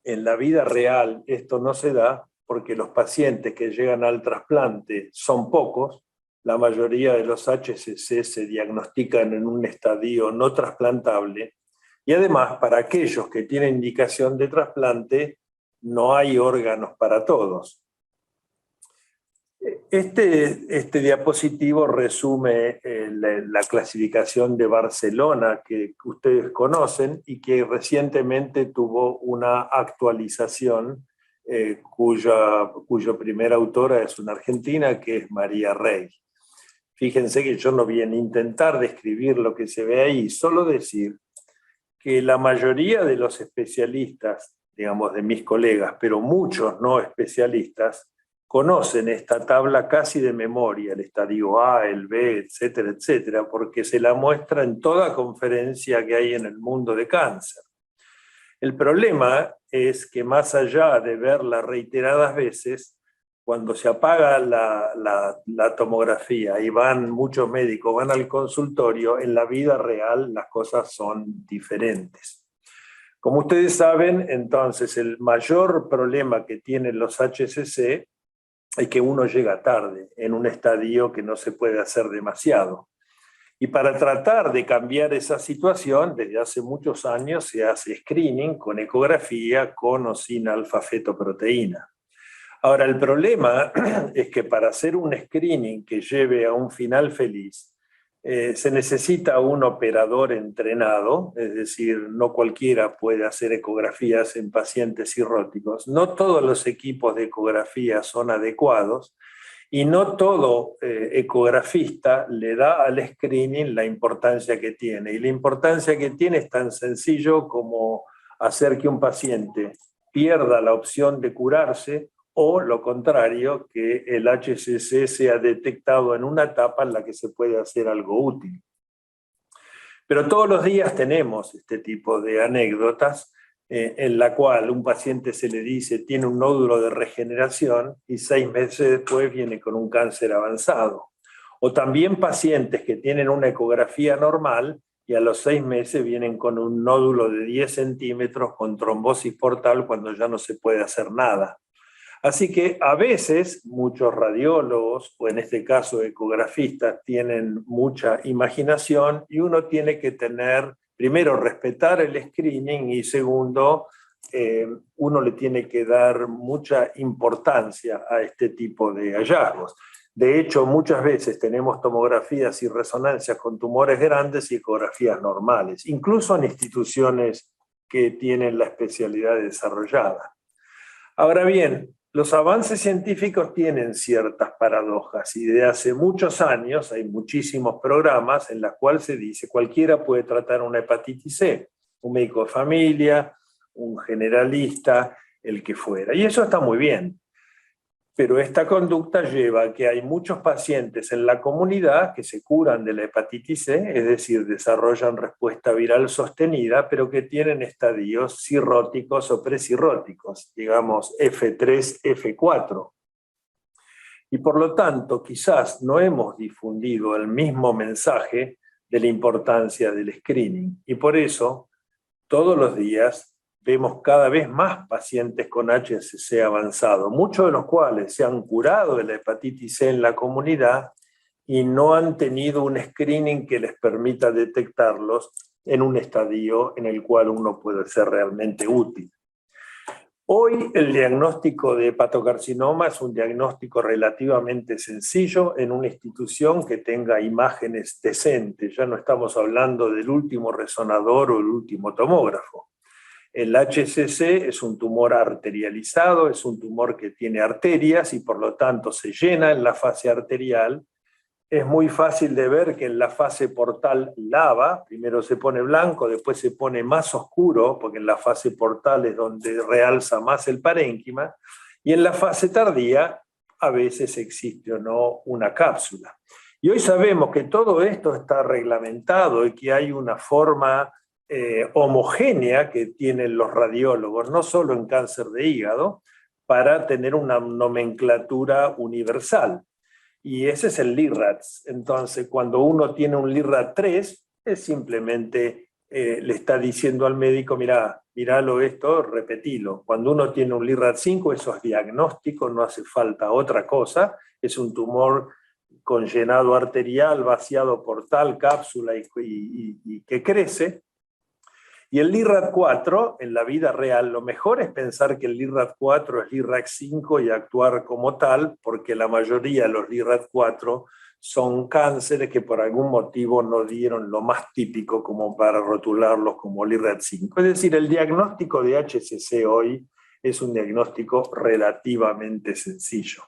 en la vida real esto no se da porque los pacientes que llegan al trasplante son pocos. La mayoría de los HCC se diagnostican en un estadio no trasplantable, y además para aquellos que tienen indicación de trasplante no hay órganos para todos. Este diapositivo resume la clasificación de Barcelona que ustedes conocen y que recientemente tuvo una actualización cuya primera autora es una argentina, que es María Rey. Fíjense que yo no voy a intentar describir lo que se ve ahí, solo decir que la mayoría de los especialistas, digamos de mis colegas, pero muchos no especialistas, conocen esta tabla casi de memoria, el estadio A, el B, etcétera, etcétera, porque se la muestra en toda conferencia que hay en el mundo de cáncer. El problema es que más allá de verla reiteradas veces, cuando se apaga la tomografía y muchos médicos van al consultorio, en la vida real las cosas son diferentes. Como ustedes saben, entonces el mayor problema que tienen los HCC es que uno llega tarde, en un estadio que no se puede hacer demasiado. Y para tratar de cambiar esa situación, desde hace muchos años se hace screening con ecografía, con o sin alfa-fetoproteína. Ahora, el problema es que para hacer un screening que lleve a un final feliz, se necesita un operador entrenado, es decir, no cualquiera puede hacer ecografías en pacientes cirróticos. No todos los equipos de ecografía son adecuados, Y no todo ecografista le da al screening la importancia que tiene. Y la importancia que tiene es tan sencillo como hacer que un paciente pierda la opción de curarse o lo contrario, que el HCC sea detectado en una etapa en la que se puede hacer algo útil. Pero todos los días tenemos este tipo de anécdotas en la cual un paciente se le dice tiene un nódulo de regeneración y 6 meses después viene con un cáncer avanzado. O también pacientes que tienen una ecografía normal y a los 6 meses vienen con un nódulo de 10 centímetros con trombosis portal cuando ya no se puede hacer nada. Así que a veces muchos radiólogos, o en este caso ecografistas, tienen mucha imaginación y uno tiene que tener, primero, respetar el screening y segundo, uno le tiene que dar mucha importancia a este tipo de hallazgos. De hecho, muchas veces tenemos tomografías y resonancias con tumores grandes y ecografías normales, incluso en instituciones que tienen la especialidad desarrollada. Ahora bien, los avances científicos tienen ciertas paradojas y desde hace muchos años hay muchísimos programas en los cuales se dice cualquiera puede tratar una hepatitis C, un médico de familia, un generalista, el que fuera. Y eso está muy bien, pero esta conducta lleva a que hay muchos pacientes en la comunidad que se curan de la hepatitis C, es decir, desarrollan respuesta viral sostenida, pero que tienen estadios cirróticos o presirróticos, digamos F3, F4. Y por lo tanto, quizás no hemos difundido el mismo mensaje de la importancia del screening. Y por eso, todos los días, vemos cada vez más pacientes con HCC avanzado, muchos de los cuales se han curado de la hepatitis C en la comunidad y no han tenido un screening que les permita detectarlos en un estadio en el cual uno puede ser realmente útil. Hoy el diagnóstico de hepatocarcinoma es un diagnóstico relativamente sencillo en una institución que tenga imágenes decentes. Ya no estamos hablando del último resonador o el último tomógrafo. El HCC es un tumor arterializado, es un tumor que tiene arterias y por lo tanto se llena en la fase arterial. Es muy fácil de ver que en la fase portal lava, primero se pone blanco, después se pone más oscuro, porque en la fase portal es donde realza más el parénquima, y en la fase tardía a veces existe o no una cápsula. Y hoy sabemos que todo esto está reglamentado y que hay una forma homogénea que tienen los radiólogos, no solo en cáncer de hígado, para tener una nomenclatura universal. Y ese es el LIRADS. Entonces, cuando uno tiene un LIRAD 3, es simplemente le está diciendo al médico, míralo esto, repetilo. Cuando uno tiene un LIRAD 5, eso es diagnóstico, no hace falta otra cosa. Es un tumor con llenado arterial, vaciado portal, cápsula y que crece. Y el LIRAD 4, en la vida real, lo mejor es pensar que el LIRAD 4 es LIRAD 5 y actuar como tal, porque la mayoría de los LIRAD 4 son cánceres que por algún motivo no dieron lo más típico como para rotularlos como LIRAD 5. Es decir, el diagnóstico de HCC hoy es un diagnóstico relativamente sencillo.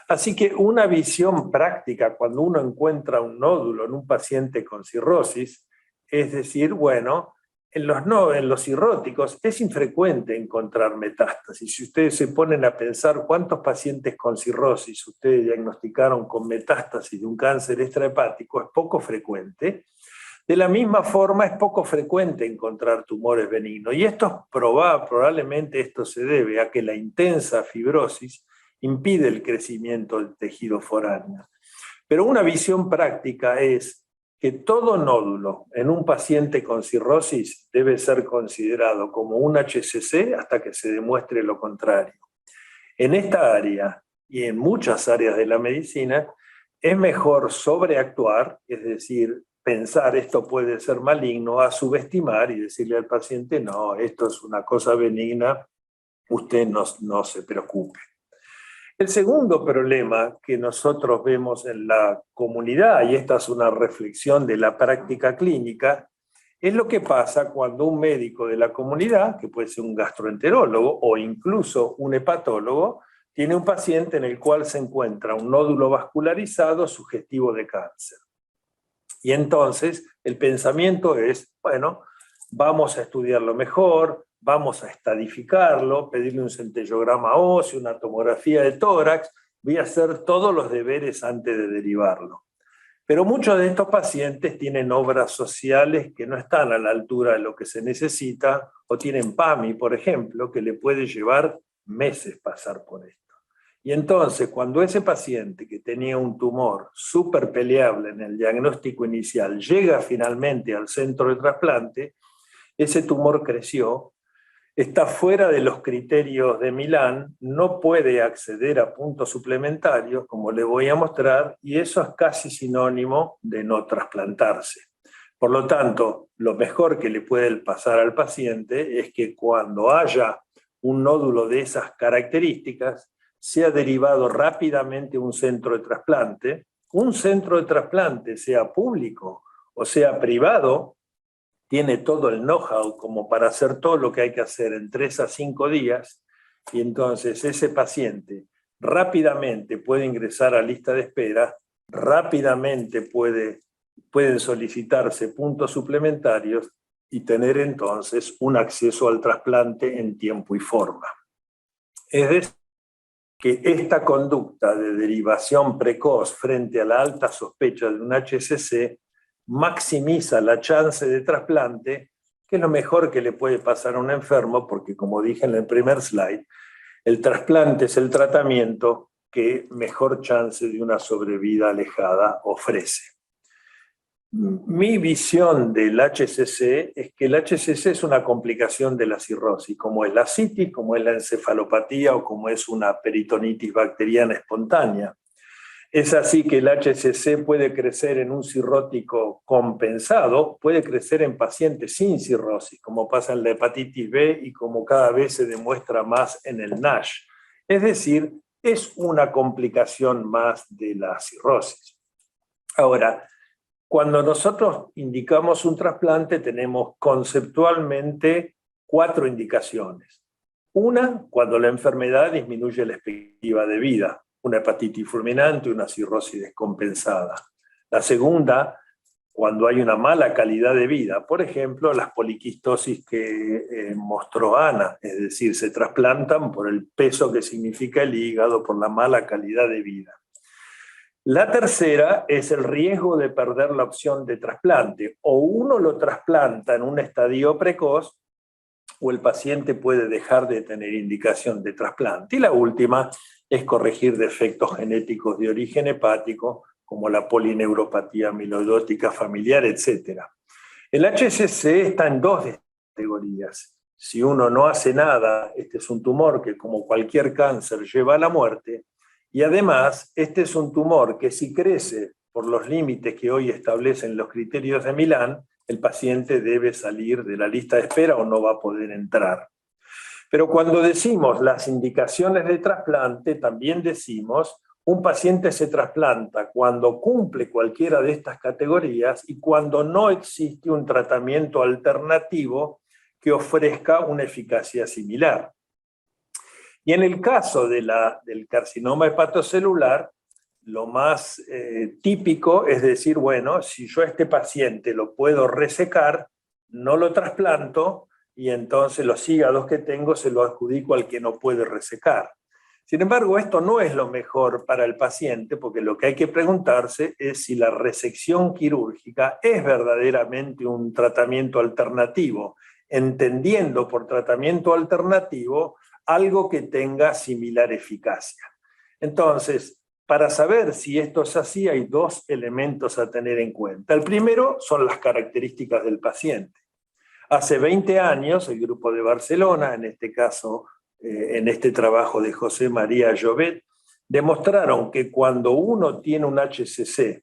Así que una visión práctica cuando uno encuentra un nódulo en un paciente con cirrosis es decir, bueno, en los cirróticos es infrecuente encontrar metástasis. Si ustedes se ponen a pensar cuántos pacientes con cirrosis ustedes diagnosticaron con metástasis de un cáncer extrahepático, es poco frecuente. De la misma forma, es poco frecuente encontrar tumores benignos. Y esto probablemente esto se debe a que la intensa fibrosis impide el crecimiento del tejido foráneo. Pero una visión práctica es que todo nódulo en un paciente con cirrosis debe ser considerado como un HCC hasta que se demuestre lo contrario. En esta área y en muchas áreas de la medicina es mejor sobreactuar, es decir, pensar esto puede ser maligno, a subestimar y decirle al paciente no, esto es una cosa benigna, usted no se preocupe. El segundo problema que nosotros vemos en la comunidad, y esta es una reflexión de la práctica clínica, es lo que pasa cuando un médico de la comunidad, que puede ser un gastroenterólogo o incluso un hepatólogo, tiene un paciente en el cual se encuentra un nódulo vascularizado sugestivo de cáncer. Y entonces el pensamiento es, bueno, vamos a estudiarlo mejor, vamos a estadificarlo, pedirle un centellograma óseo, una tomografía de tórax, voy a hacer todos los deberes antes de derivarlo. Pero muchos de estos pacientes tienen obras sociales que no están a la altura de lo que se necesita, o tienen PAMI, por ejemplo, que le puede llevar meses pasar por esto. Y entonces, cuando ese paciente que tenía un tumor súper peleable en el diagnóstico inicial llega finalmente al centro de trasplante, ese tumor creció, está fuera de los criterios de Milán, no puede acceder a puntos suplementarios, como le voy a mostrar, y eso es casi sinónimo de no trasplantarse. Por lo tanto, lo mejor que le puede pasar al paciente es que cuando haya un nódulo de esas características, sea derivado rápidamente a un centro de trasplante, sea público o sea privado, tiene todo el know-how como para hacer todo lo que hay que hacer en 3 a 5 días, y entonces ese paciente rápidamente puede ingresar a lista de espera, rápidamente pueden solicitarse puntos suplementarios y tener entonces un acceso al trasplante en tiempo y forma. Es decir, que esta conducta de derivación precoz frente a la alta sospecha de un HCC maximiza la chance de trasplante, que es lo mejor que le puede pasar a un enfermo, porque como dije en el primer slide, el trasplante es el tratamiento que mejor chance de una sobrevida alejada ofrece. Mi visión del HCC es que el HCC es una complicación de la cirrosis, como es la citis, como es la encefalopatía o como es una peritonitis bacteriana espontánea. Es así que el HCC puede crecer en un cirrótico compensado, puede crecer en pacientes sin cirrosis, como pasa en la hepatitis B y como cada vez se demuestra más en el NASH. Es decir, es una complicación más de la cirrosis. Ahora, cuando nosotros indicamos un trasplante, tenemos conceptualmente 4 indicaciones. Una, cuando la enfermedad disminuye la expectativa de vida, una hepatitis fulminante, una cirrosis descompensada. La segunda, cuando hay una mala calidad de vida, por ejemplo, las poliquistosis que mostró Ana, es decir, se trasplantan por el peso que significa el hígado, por la mala calidad de vida. La tercera es el riesgo de perder la opción de trasplante. O uno lo trasplanta en un estadio precoz, o el paciente puede dejar de tener indicación de trasplante. Y la última es corregir defectos genéticos de origen hepático, como la polineuropatía amiloidótica familiar, etc. El HCC está en 2 categorías. Si uno no hace nada, este es un tumor que, como cualquier cáncer, lleva a la muerte. Y además, este es un tumor que si crece por los límites que hoy establecen los criterios de Milán, el paciente debe salir de la lista de espera o no va a poder entrar. Pero cuando decimos las indicaciones de trasplante, también decimos un paciente se trasplanta cuando cumple cualquiera de estas categorías y cuando no existe un tratamiento alternativo que ofrezca una eficacia similar. Y en el caso del carcinoma hepatocelular, lo más típico es decir, bueno, si yo a este paciente lo puedo resecar, no lo trasplanto y entonces los hígados que tengo se los adjudico al que no puede resecar. Sin embargo, esto no es lo mejor para el paciente, porque lo que hay que preguntarse es si la resección quirúrgica es verdaderamente un tratamiento alternativo, entendiendo por tratamiento alternativo algo que tenga similar eficacia. Entonces, para saber si esto es así, hay 2 elementos a tener en cuenta. El primero son las características del paciente. Hace 20 años, el grupo de Barcelona, en este caso, en este trabajo de José María Llobet, demostraron que cuando uno tiene un HCC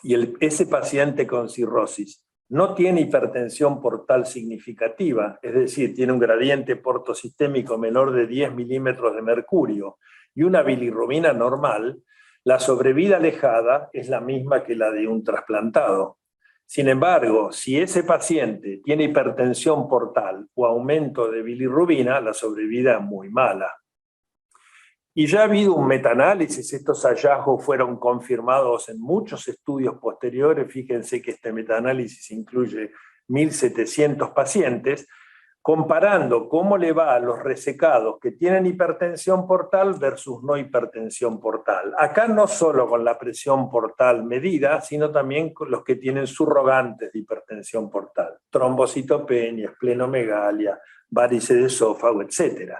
y ese paciente con cirrosis no tiene hipertensión portal significativa, es decir, tiene un gradiente portosistémico menor de 10 milímetros de mercurio y una bilirrubina normal, la sobrevida alejada es la misma que la de un trasplantado. Sin embargo, si ese paciente tiene hipertensión portal o aumento de bilirrubina, la sobrevida es muy mala. Y ya ha habido un metaanálisis, estos hallazgos fueron confirmados en muchos estudios posteriores, fíjense que este metaanálisis incluye 1.700 pacientes, comparando cómo le va a los resecados que tienen hipertensión portal versus no hipertensión portal. Acá no solo con la presión portal medida, sino también con los que tienen surrogantes de hipertensión portal, trombocitopenia, esplenomegalia, varices de esófago, etc.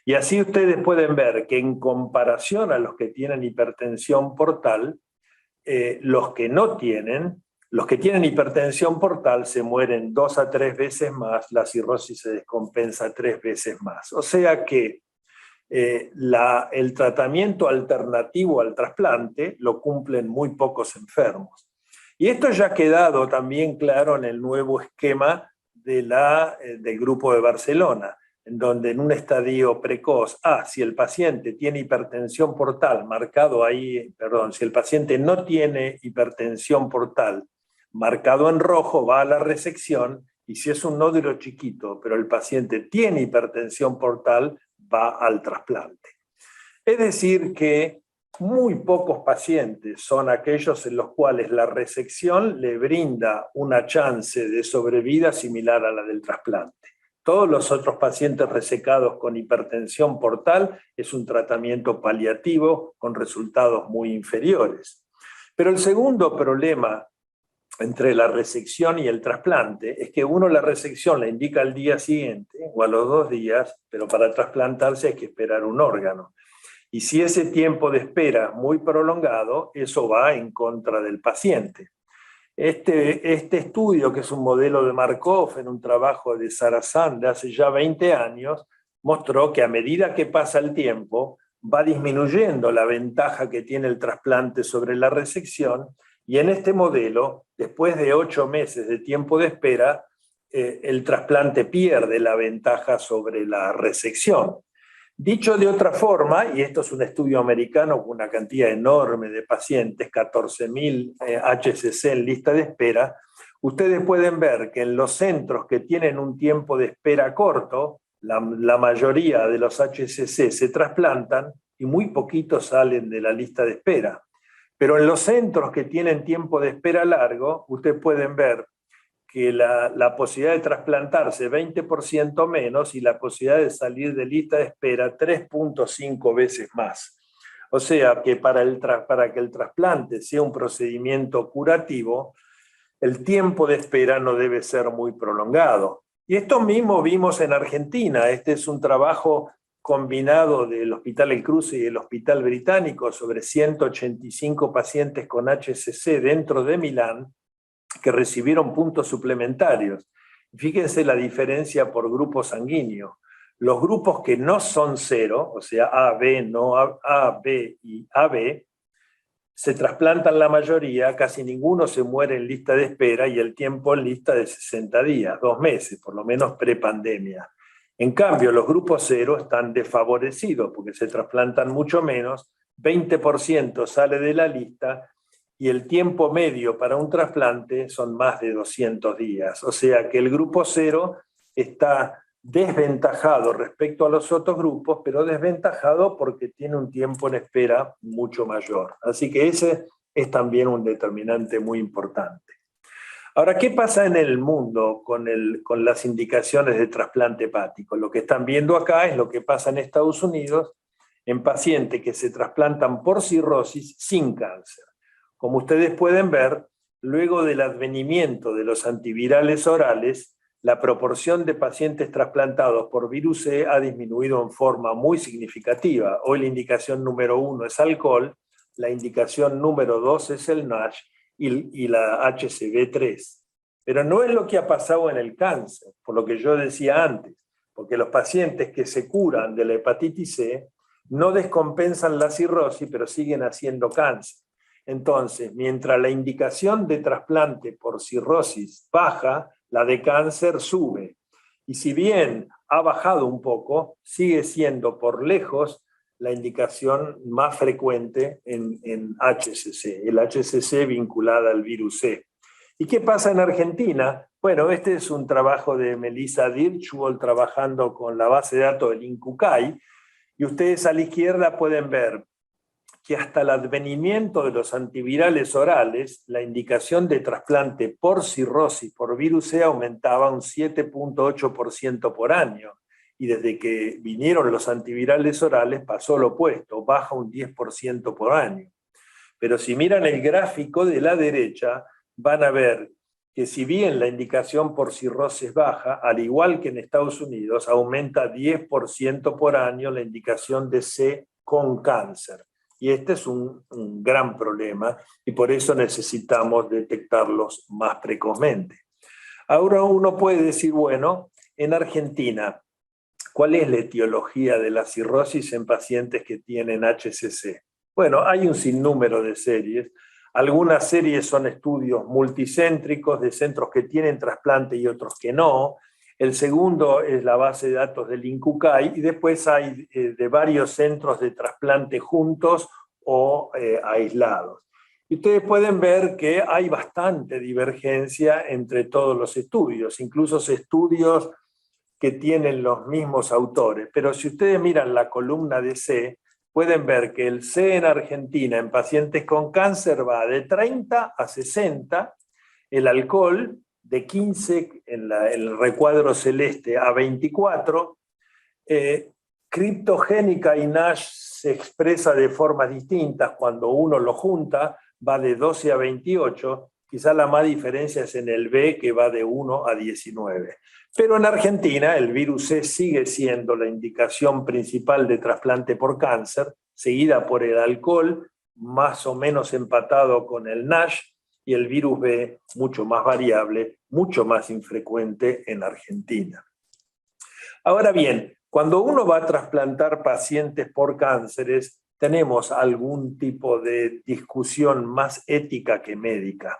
Y así ustedes pueden ver que en comparación a los que tienen hipertensión portal, los que tienen hipertensión portal se mueren 2 a 3 veces más, la cirrosis se descompensa 3 veces más. O sea que el tratamiento alternativo al trasplante lo cumplen muy pocos enfermos. Y esto ya ha quedado también claro en el nuevo esquema del Grupo de Barcelona, en donde en un estadio precoz, si el paciente tiene hipertensión portal, marcado ahí, si el paciente no tiene hipertensión portal, marcado en rojo, va a la resección, y si es un nódulo chiquito, pero el paciente tiene hipertensión portal, va al trasplante. Es decir que muy pocos pacientes son aquellos en los cuales la resección le brinda una chance de sobrevida similar a la del trasplante. Todos los otros pacientes resecados con hipertensión portal es un tratamiento paliativo con resultados muy inferiores. Pero el segundo problema entre la resección y el trasplante es que uno la resección la indica al día siguiente o a los 2 días, pero para trasplantarse hay que esperar un órgano. Y si ese tiempo de espera es muy prolongado, eso va en contra del paciente. Este estudio, que es un modelo de Markov en un trabajo de Sarrazin de hace ya 20 años, mostró que a medida que pasa el tiempo, va disminuyendo la ventaja que tiene el trasplante sobre la resección, y en este modelo, después de 8 meses de tiempo de espera, el trasplante pierde la ventaja sobre la resección. Dicho de otra forma, y esto es un estudio americano con una cantidad enorme de pacientes, 14.000 HCC en lista de espera, ustedes pueden ver que en los centros que tienen un tiempo de espera corto, la mayoría de los HCC se trasplantan y muy poquitos salen de la lista de espera. Pero en los centros que tienen tiempo de espera largo, ustedes pueden ver que la posibilidad de trasplantarse 20% menos y la posibilidad de salir de lista de espera 3.5 veces más. O sea que para que el trasplante sea un procedimiento curativo, el tiempo de espera no debe ser muy prolongado. Y esto mismo vimos en Argentina. Este es un trabajo combinado del Hospital El Cruce y el Hospital Británico sobre 185 pacientes con HCC dentro de Milán que recibieron puntos suplementarios. Fíjense la diferencia por grupo sanguíneo. Los grupos que no son 0, o sea, AB, no A, B y AB, se trasplantan la mayoría, casi ninguno se muere en lista de espera y el tiempo en lista de 60 días, 2 meses, por lo menos prepandemia. En cambio, los grupos 0 están desfavorecidos porque se trasplantan mucho menos, 20% sale de la lista y el tiempo medio para un trasplante son más de 200 días. O sea que el grupo 0 está desventajado respecto a los otros grupos, pero desventajado porque tiene un tiempo en espera mucho mayor. Así que ese es también un determinante muy importante. Ahora, ¿qué pasa en el mundo con las indicaciones de trasplante hepático? Lo que están viendo acá es lo que pasa en Estados Unidos en pacientes que se trasplantan por cirrosis sin cáncer. Como ustedes pueden ver, luego del advenimiento de los antivirales orales, la proporción de pacientes trasplantados por virus C ha disminuido en forma muy significativa. Hoy la indicación número 1 es alcohol, la indicación número 2 es el NASH y la HCV3. Pero no es lo que ha pasado en el cáncer, por lo que yo decía antes, porque los pacientes que se curan de la hepatitis C no descompensan la cirrosis, pero siguen haciendo cáncer. Entonces, mientras la indicación de trasplante por cirrosis baja, la de cáncer sube. Y si bien ha bajado un poco, sigue siendo por lejos la indicación más frecuente en HCC, el HCC vinculada al virus C. ¿Y qué pasa en Argentina? Bueno, este es un trabajo de Melissa Dirchwold trabajando con la base de datos del INCUCAI, Y ustedes a la izquierda pueden ver que hasta el advenimiento de los antivirales orales, la indicación de trasplante por cirrosis por virus C aumentaba un 7,8% por año. Y desde que vinieron los antivirales orales pasó lo opuesto, baja un 10% por año. Pero si miran el gráfico de la derecha, van a ver que si bien la indicación por cirrosis baja, al igual que en Estados Unidos, aumenta 10% por año la indicación de C con cáncer. Y este es un gran problema y por eso necesitamos detectarlos más precozmente. Ahora uno puede decir, bueno, en Argentina, ¿cuál es la etiología de la cirrosis en pacientes que tienen HCC? Bueno, hay un sinnúmero de series. Algunas series son estudios multicéntricos de centros que tienen trasplante y otros que no. El segundo es la base de datos del INCUCAI y después hay de varios centros de trasplante juntos o aislados. Y ustedes pueden ver que hay bastante divergencia entre todos los estudios, incluso estudios que tienen los mismos autores. Pero si ustedes miran la columna de C, pueden ver que el C en Argentina en pacientes con cáncer va de 30 a 60, el alcohol de 15 en el recuadro celeste a 24, criptogénica y NASH se expresa de formas distintas, cuando uno lo junta va de 12 a 28, quizá la más diferencia es en el B que va de 1 a 19. Pero en Argentina el virus C sigue siendo la indicación principal de trasplante por cáncer, seguida por el alcohol, más o menos empatado con el NASH, y el virus B mucho más variable, mucho más infrecuente en Argentina. Ahora bien, cuando uno va a trasplantar pacientes por cánceres, tenemos algún tipo de discusión más ética que médica.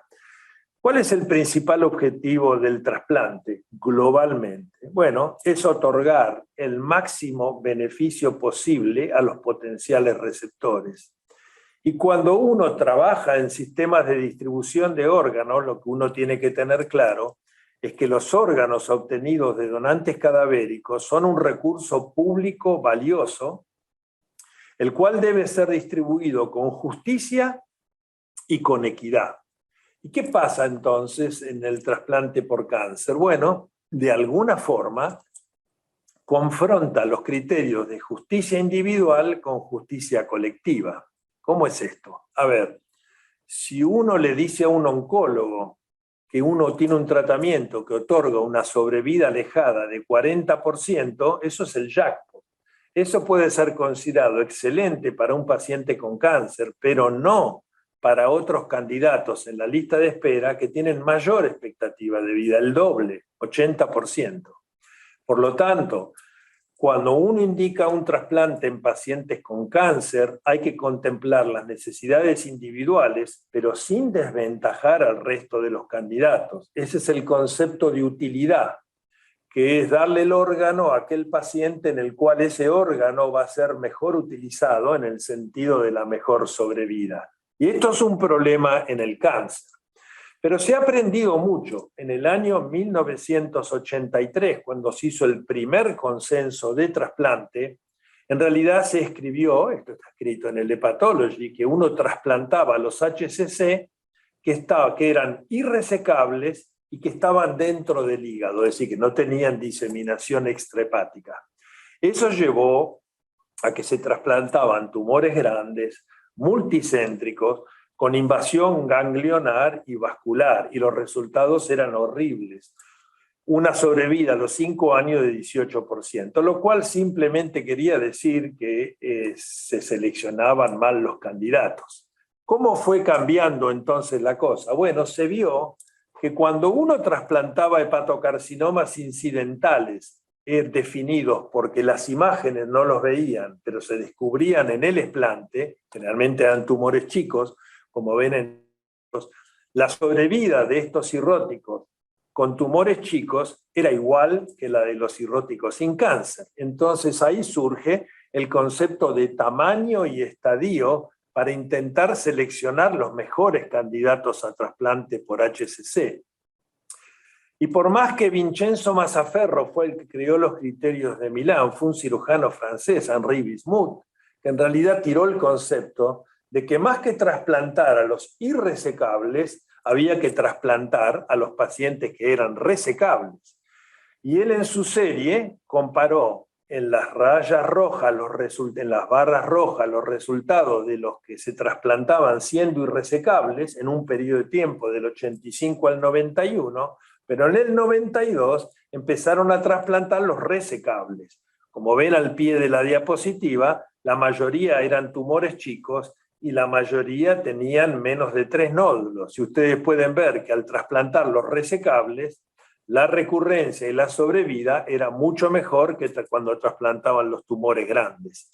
¿Cuál es el principal objetivo del trasplante globalmente? Bueno, es otorgar el máximo beneficio posible a los potenciales receptores. Y cuando uno trabaja en sistemas de distribución de órganos, lo que uno tiene que tener claro es que los órganos obtenidos de donantes cadavéricos son un recurso público valioso, el cual debe ser distribuido con justicia y con equidad. ¿Y qué pasa entonces en el trasplante por cáncer? Bueno, de alguna forma confronta los criterios de justicia individual con justicia colectiva. ¿Cómo es esto? A ver, si uno le dice a un oncólogo que uno tiene un tratamiento que otorga una sobrevida alejada de 40%, eso es el jackpot. Eso puede ser considerado excelente para un paciente con cáncer, pero no para otros candidatos en la lista de espera que tienen mayor expectativa de vida, el doble, 80%. Por lo tanto, cuando uno indica un trasplante en pacientes con cáncer, hay que contemplar las necesidades individuales, pero sin desventajar al resto de los candidatos. Ese es el concepto de utilidad, que es darle el órgano a aquel paciente en el cual ese órgano va a ser mejor utilizado en el sentido de la mejor sobrevida. Y esto es un problema en el cáncer. Pero se ha aprendido mucho. En el año 1983, cuando se hizo el primer consenso de trasplante, en realidad se escribió, esto está escrito en el Hepatology, que uno trasplantaba los HCC que eran irresecables y que estaban dentro del hígado, es decir, que no tenían diseminación extrahepática. Eso llevó a que se trasplantaban tumores grandes, multicéntricos, con invasión ganglionar y vascular, y los resultados eran horribles. Una sobrevida a los 5 años de 18%, lo cual simplemente quería decir que se seleccionaban mal los candidatos. ¿Cómo fue cambiando entonces la cosa? Bueno, se vio que cuando uno trasplantaba hepatocarcinomas incidentales, definidos porque las imágenes no los veían, pero se descubrían en el explante, generalmente eran tumores chicos, como ven la sobrevida de estos cirróticos con tumores chicos era igual que la de los cirróticos sin cáncer. Entonces ahí surge el concepto de tamaño y estadio para intentar seleccionar los mejores candidatos a trasplante por HCC. Y por más que Vincenzo Mazzaferro fue el que creó los criterios de Milán, fue un cirujano francés, Henri Bismuth, que en realidad tiró el concepto de que más que trasplantar a los irresecables, había que trasplantar a los pacientes que eran resecables. Y él en su serie comparó en las rayas rojas, en las barras rojas, los resultados de los que se trasplantaban siendo irresecables en un periodo de tiempo del 85 al 91, pero en el 92 empezaron a trasplantar los resecables. Como ven al pie de la diapositiva, la mayoría eran tumores chicos y la mayoría tenían menos de 3 nódulos. Y ustedes pueden ver que al trasplantar los resecables, la recurrencia y la sobrevida era mucho mejor que cuando trasplantaban los tumores grandes.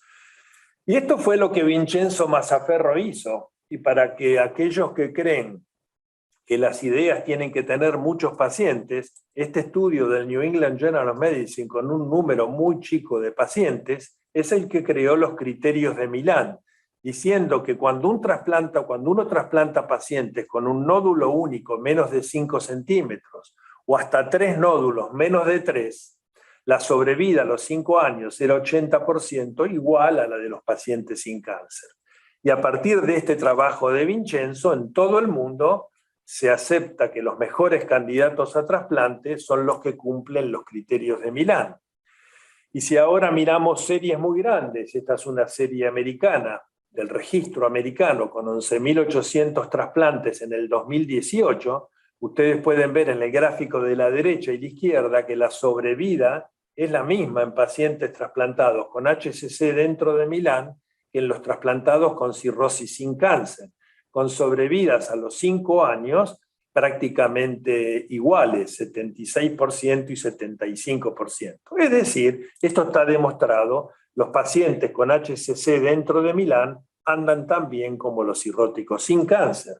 Y esto fue lo que Vincenzo Mazzaferro hizo. Y para que aquellos que creen que las ideas tienen que tener muchos pacientes, este estudio del New England Journal of Medicine con un número muy chico de pacientes es el que creó los criterios de Milán, diciendo que cuando uno trasplanta pacientes con un nódulo único menos de 5 centímetros o hasta 3 nódulos menos de 3, la sobrevida a los 5 años era 80%, igual a la de los pacientes sin cáncer. Y a partir de este trabajo de Vincenzo, en todo el mundo se acepta que los mejores candidatos a trasplante son los que cumplen los criterios de Milán. Y si ahora miramos series muy grandes, esta es una serie americana, del registro americano, con 11.800 trasplantes en el 2018, ustedes pueden ver en el gráfico de la derecha y la izquierda que la sobrevida es la misma en pacientes trasplantados con HCC dentro de Milán que en los trasplantados con cirrosis sin cáncer, con sobrevidas a los 5 años prácticamente iguales, 76% y 75%. Es decir, esto está demostrado, los pacientes con HCC dentro de Milán andan tan bien como los cirróticos sin cáncer.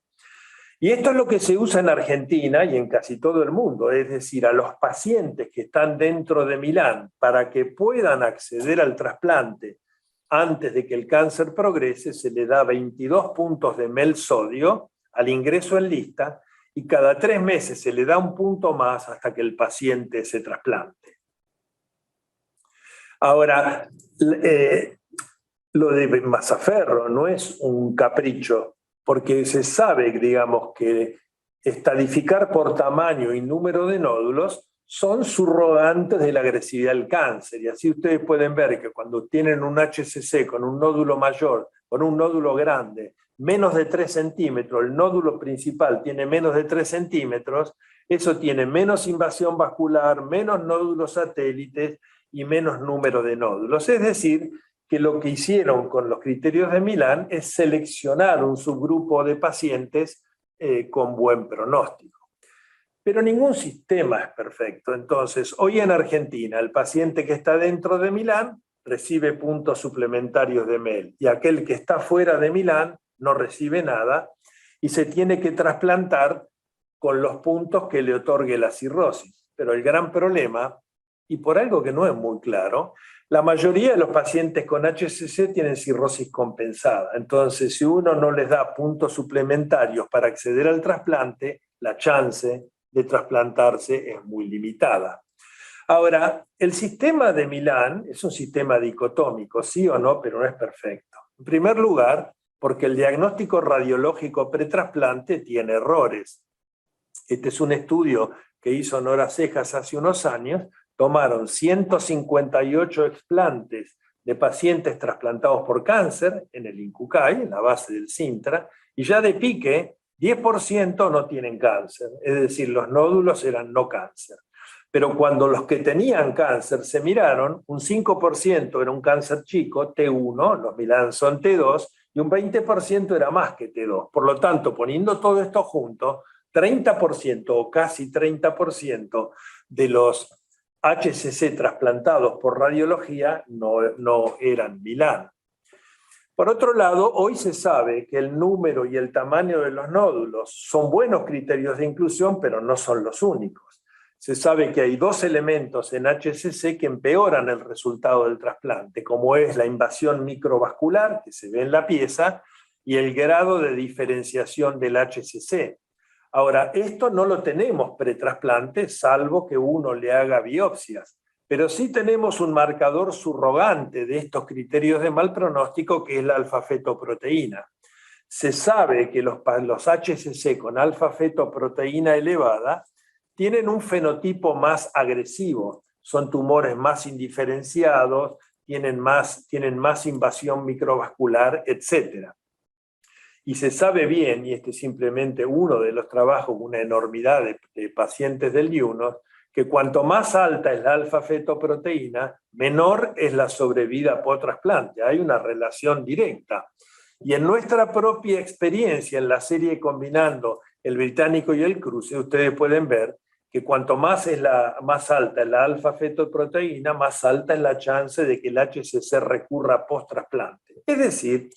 Y esto es lo que se usa en Argentina y en casi todo el mundo, es decir, a los pacientes que están dentro de Milán para que puedan acceder al trasplante antes de que el cáncer progrese, se le da 22 puntos de mel sodio al ingreso en lista y cada 3 meses se le da un punto más hasta que el paciente se trasplante. Ahora, lo de Mazzaferro no es un capricho, porque se sabe, digamos, que estadificar por tamaño y número de nódulos son subrogantes de la agresividad del cáncer. Y así ustedes pueden ver que cuando tienen un HCC con un nódulo mayor, con un nódulo grande, menos de 3 centímetros, el nódulo principal tiene menos de 3 centímetros, eso tiene menos invasión vascular, menos nódulos satélites y menos número de nódulos. Es decir, que lo que hicieron con los criterios de Milán es seleccionar un subgrupo de pacientes con buen pronóstico. Pero ningún sistema es perfecto. Entonces, hoy en Argentina, el paciente que está dentro de Milán recibe puntos suplementarios de MEL y aquel que está fuera de Milán no recibe nada y se tiene que trasplantar con los puntos que le otorgue la cirrosis. Pero el gran problema, y por algo que no es muy claro, la mayoría de los pacientes con HCC tienen cirrosis compensada. Entonces, si uno no les da puntos suplementarios para acceder al trasplante, la chance de trasplantarse es muy limitada. Ahora, el sistema de Milán es un sistema dicotómico, sí o no, pero no es perfecto. En primer lugar, porque el diagnóstico radiológico pretrasplante tiene errores. Este es un estudio que hizo Nora Cejas hace unos años. Tomaron 158 explantes de pacientes trasplantados por cáncer en el INCUCAI, en la base del Sintra, y ya de pique 10% no tienen cáncer, es decir, los nódulos eran no cáncer. Pero cuando los que tenían cáncer se miraron, un 5% era un cáncer chico, T1, los Milán son T2, y un 20% era más que T2. Por lo tanto, poniendo todo esto junto, 30% o casi 30% de los HCC trasplantados por radiología no eran Milán. Por otro lado, hoy se sabe que el número y el tamaño de los nódulos son buenos criterios de inclusión, pero no son los únicos. Se sabe que hay 2 elementos en HCC que empeoran el resultado del trasplante, como es la invasión microvascular, que se ve en la pieza, y el grado de diferenciación del HCC. Ahora, esto no lo tenemos pretrasplante, salvo que uno le haga biopsias, pero sí tenemos un marcador subrogante de estos criterios de mal pronóstico, que es la alfa-fetoproteína. Se sabe que los HCC con alfa-fetoproteína elevada tienen un fenotipo más agresivo, son tumores más indiferenciados, tienen más invasión microvascular, etc. Y se sabe bien, y este es simplemente uno de los trabajos, una enormidad de pacientes del IUNOS, que cuanto más alta es la alfa-fetoproteína, menor es la sobrevida post-trasplante. Hay una relación directa. Y en nuestra propia experiencia, en la serie combinando el británico y el cruce, ustedes pueden ver que cuanto más alta es la alfa-fetoproteína, más alta es la chance de que el HCC recurra post-trasplante. Es decir,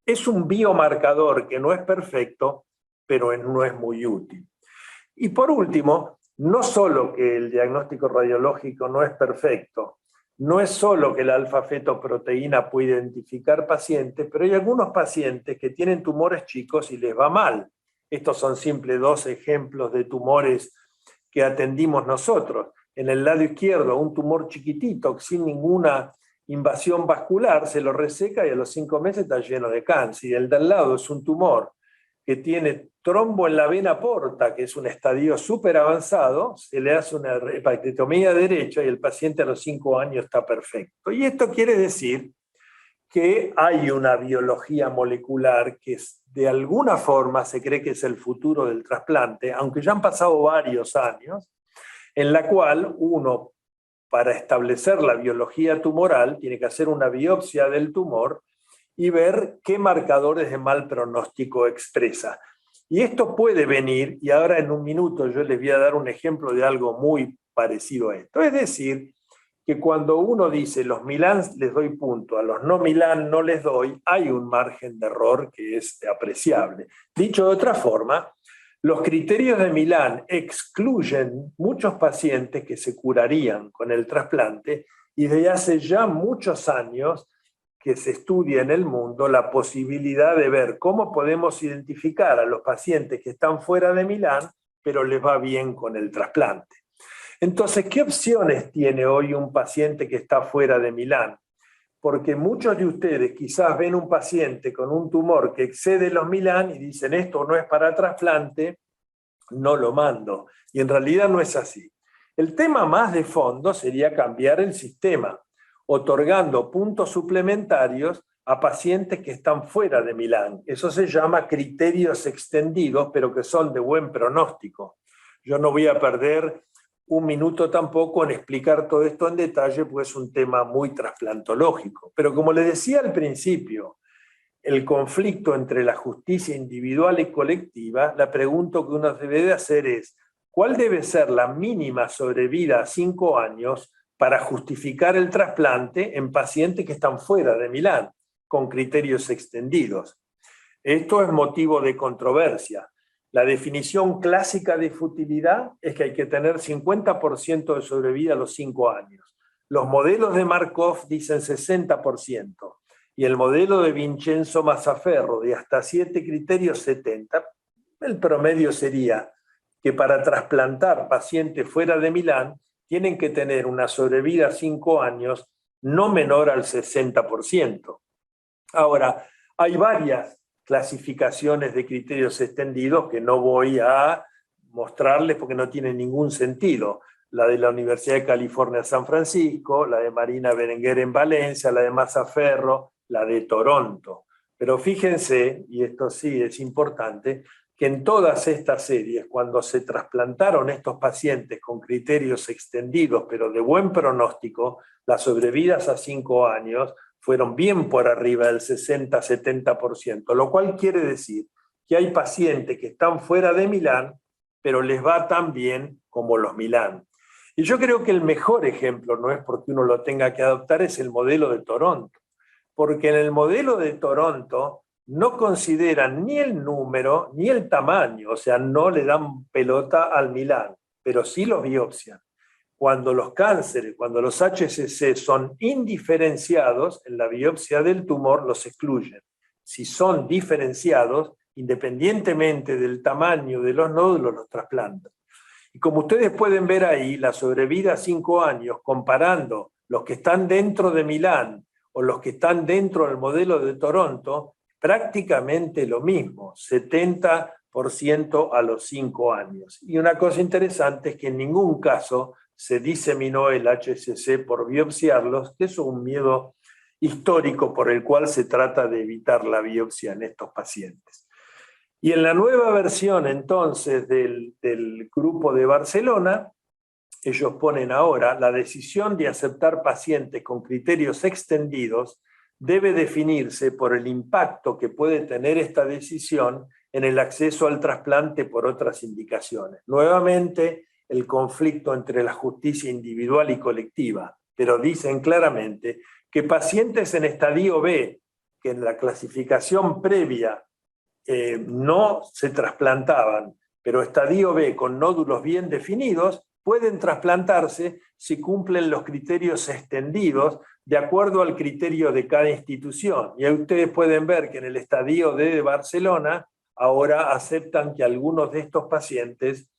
es un biomarcador que no es perfecto, pero no es muy útil. Y por último, no solo que el diagnóstico radiológico no es perfecto, no es solo que la alfa-fetoproteína puede identificar pacientes, pero hay algunos pacientes que tienen tumores chicos y les va mal. Estos son simples 2 ejemplos de tumores que atendimos nosotros. En el lado izquierdo, un tumor chiquitito, sin ninguna invasión vascular, se lo reseca y a los 5 meses está lleno de cáncer. Y el de al lado es un tumor que tiene trombo en la vena porta, que es un estadio súper avanzado, se le hace una hepatectomía derecha y el paciente a los 5 años está perfecto. Y esto quiere decir que hay una biología molecular que de alguna forma se cree que es el futuro del trasplante, aunque ya han pasado varios años, en la cual uno, para establecer la biología tumoral, tiene que hacer una biopsia del tumor y ver qué marcadores de mal pronóstico expresa. Y esto puede venir, y ahora en un minuto yo les voy a dar un ejemplo de algo muy parecido a esto. Es decir, que cuando uno dice los Milán les doy punto, a los no Milán no les doy, hay un margen de error que es apreciable. Dicho de otra forma, los criterios de Milán excluyen muchos pacientes que se curarían con el trasplante, y desde hace ya muchos años que se estudia en el mundo la posibilidad de ver cómo podemos identificar a los pacientes que están fuera de Milán, pero les va bien con el trasplante. Entonces, ¿qué opciones tiene hoy un paciente que está fuera de Milán? Porque muchos de ustedes quizás ven un paciente con un tumor que excede los Milán y dicen, esto no es para trasplante, no lo mando. Y en realidad no es así. El tema más de fondo sería cambiar el sistema, otorgando puntos suplementarios a pacientes que están fuera de Milán. Eso se llama criterios extendidos, pero que son de buen pronóstico. Yo no voy a perder un minuto tampoco en explicar todo esto en detalle, porque es un tema muy trasplantológico. Pero como les decía al principio, el conflicto entre la justicia individual y colectiva, la pregunta que uno debe de hacer es, ¿cuál debe ser la mínima sobrevida a 5 años para justificar el trasplante en pacientes que están fuera de Milán, con criterios extendidos? Esto es motivo de controversia. La definición clásica de futilidad es que hay que tener 50% de sobrevida a los 5 años. Los modelos de Markov dicen 60%, y el modelo de Vincenzo Mazzaferro de hasta 7 criterios 70%. El promedio sería que para trasplantar pacientes fuera de Milán tienen que tener una sobrevida a 5 años no menor al 60%. Ahora, hay varias clasificaciones de criterios extendidos que no voy a mostrarles porque no tienen ningún sentido. La de la Universidad de California San Francisco, la de Marina Berenguer en Valencia, la de Mazzaferro, la de Toronto. Pero fíjense, y esto sí es importante, que en todas estas series, cuando se trasplantaron estos pacientes con criterios extendidos, pero de buen pronóstico, las sobrevidas a 5 años fueron bien por arriba del 60-70%, lo cual quiere decir que hay pacientes que están fuera de Milán, pero les va tan bien como los Milán. Y yo creo que el mejor ejemplo, no es porque uno lo tenga que adoptar, es el modelo de Toronto. Porque en el modelo de Toronto no consideran ni el número ni el tamaño, o sea, no le dan pelota al Milán, pero sí los biopsian. Cuando los cánceres, cuando los HCC son indiferenciados, en la biopsia del tumor los excluyen. Si son diferenciados, independientemente del tamaño de los nódulos, los trasplantan. Y como ustedes pueden ver ahí, la sobrevida a 5 años, comparando los que están dentro de Milán o los que están dentro del modelo de Toronto, prácticamente lo mismo, 70% a los 5 años. Y una cosa interesante es que en ningún caso se diseminó el HCC por biopsiarlos, que es un miedo histórico por el cual se trata de evitar la biopsia en estos pacientes. Y en la nueva versión entonces del grupo de Barcelona, ellos ponen ahora la decisión de aceptar pacientes con criterios extendidos debe definirse por el impacto que puede tener esta decisión en el acceso al trasplante por otras indicaciones. Nuevamente, el conflicto entre la justicia individual y colectiva, pero dicen claramente que pacientes en estadio B, que en la clasificación previa no se trasplantaban, pero estadio B con nódulos bien definidos, pueden trasplantarse si cumplen los criterios extendidos de acuerdo al criterio de cada institución. Y ahí ustedes pueden ver que en el estadio D de Barcelona ahora aceptan que algunos de estos pacientes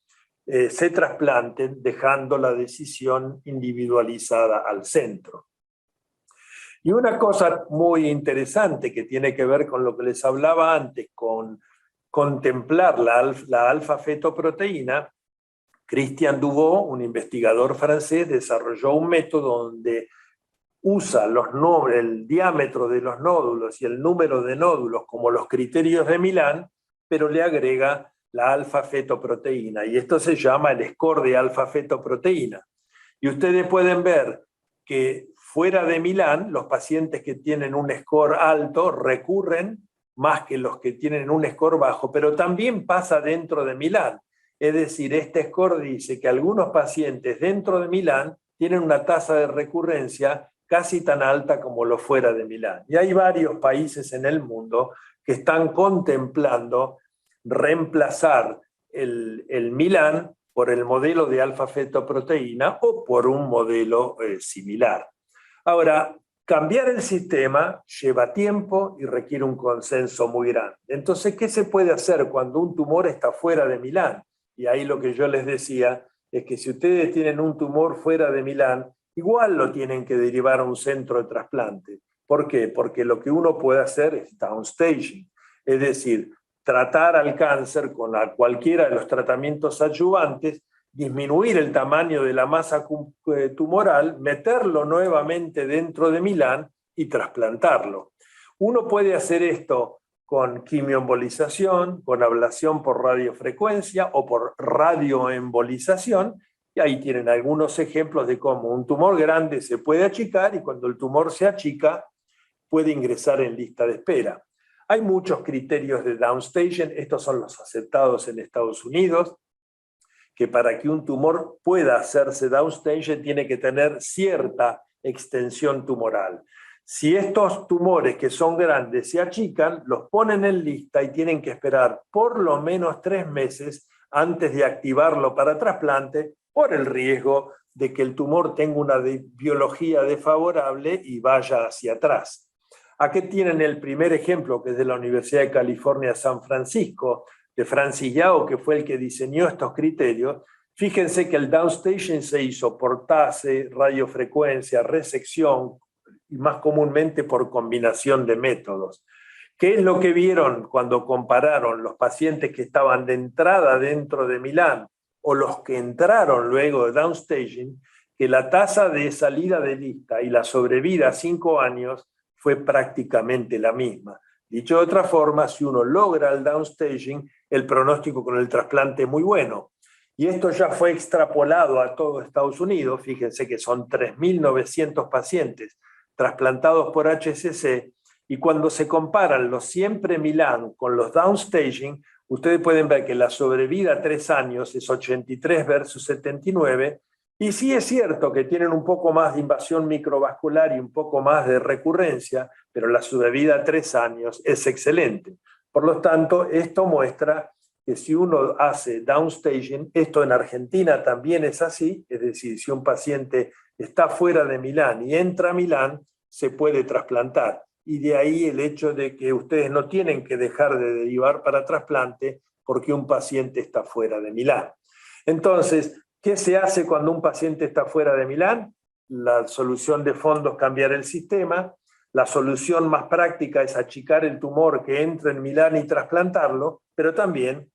se trasplanten, dejando la decisión individualizada al centro. Y una cosa muy interesante que tiene que ver con lo que les hablaba antes, con contemplar la alfa-fetoproteína, Christian Dubos, un investigador francés, desarrolló un método donde usa el diámetro de los nódulos y el número de nódulos como los criterios de Milán, pero le agrega la alfa-fetoproteína, y esto se llama el score de alfa-fetoproteína. Y ustedes pueden ver que fuera de Milán, los pacientes que tienen un score alto recurren más que los que tienen un score bajo, pero también pasa dentro de Milán. Es decir, este score dice que algunos pacientes dentro de Milán tienen una tasa de recurrencia casi tan alta como lo fuera de Milán. Y hay varios países en el mundo que están contemplando reemplazar el Milán por el modelo de alfa-fetoproteína o por un modelo similar. Ahora, cambiar el sistema lleva tiempo y requiere un consenso muy grande. Entonces, ¿qué se puede hacer cuando un tumor está fuera de Milán? Y ahí lo que yo les decía es que si ustedes tienen un tumor fuera de Milán, igual lo tienen que derivar a un centro de trasplante. ¿Por qué? Porque lo que uno puede hacer es downstaging, es decir, tratar al cáncer con cualquiera de los tratamientos adyuvantes, disminuir el tamaño de la masa tumoral, meterlo nuevamente dentro de Milán y trasplantarlo. Uno puede hacer esto con quimioembolización, con ablación por radiofrecuencia o por radioembolización, y ahí tienen algunos ejemplos de cómo un tumor grande se puede achicar y cuando el tumor se achica puede ingresar en lista de espera. Hay muchos criterios de downstaging, estos son los aceptados en Estados Unidos, que para que un tumor pueda hacerse downstaging tiene que tener cierta extensión tumoral. Si estos tumores que son grandes se achican, los ponen en lista y tienen que esperar por lo menos 3 meses antes de activarlo para trasplante por el riesgo de que el tumor tenga una biología desfavorable y vaya hacia atrás. Aquí tienen el primer ejemplo, que es de la Universidad de California, San Francisco, de Francis Yao, que fue el que diseñó estos criterios. Fíjense que el downstaging se hizo por TACE, radiofrecuencia, resección, y más comúnmente por combinación de métodos. ¿Qué es lo que vieron cuando compararon los pacientes que estaban de entrada dentro de Milán o los que entraron luego de downstaging? Que la tasa de salida de lista y la sobrevida a 5 años fue prácticamente la misma. Dicho de otra forma, si uno logra el downstaging, el pronóstico con el trasplante es muy bueno. Y esto ya fue extrapolado a todo Estados Unidos. Fíjense que son 3.900 pacientes trasplantados por HCC, y cuando se comparan los siempre Milán con los downstaging, ustedes pueden ver que la sobrevida a 3 años es 83 versus 79, y sí es cierto que tienen un poco más de invasión microvascular y un poco más de recurrencia, pero la sobrevida a 3 años es excelente. Por lo tanto, esto muestra que si uno hace downstaging, esto en Argentina también es así, es decir, si un paciente está fuera de Milán y entra a Milán, se puede trasplantar. y de ahí el hecho de que ustedes no tienen que dejar de derivar para trasplante porque un paciente está fuera de Milán. Entonces, ¿qué se hace cuando un paciente está fuera de Milán? La solución de fondo es cambiar el sistema. La solución más práctica es achicar el tumor que entra en Milán y trasplantarlo, pero también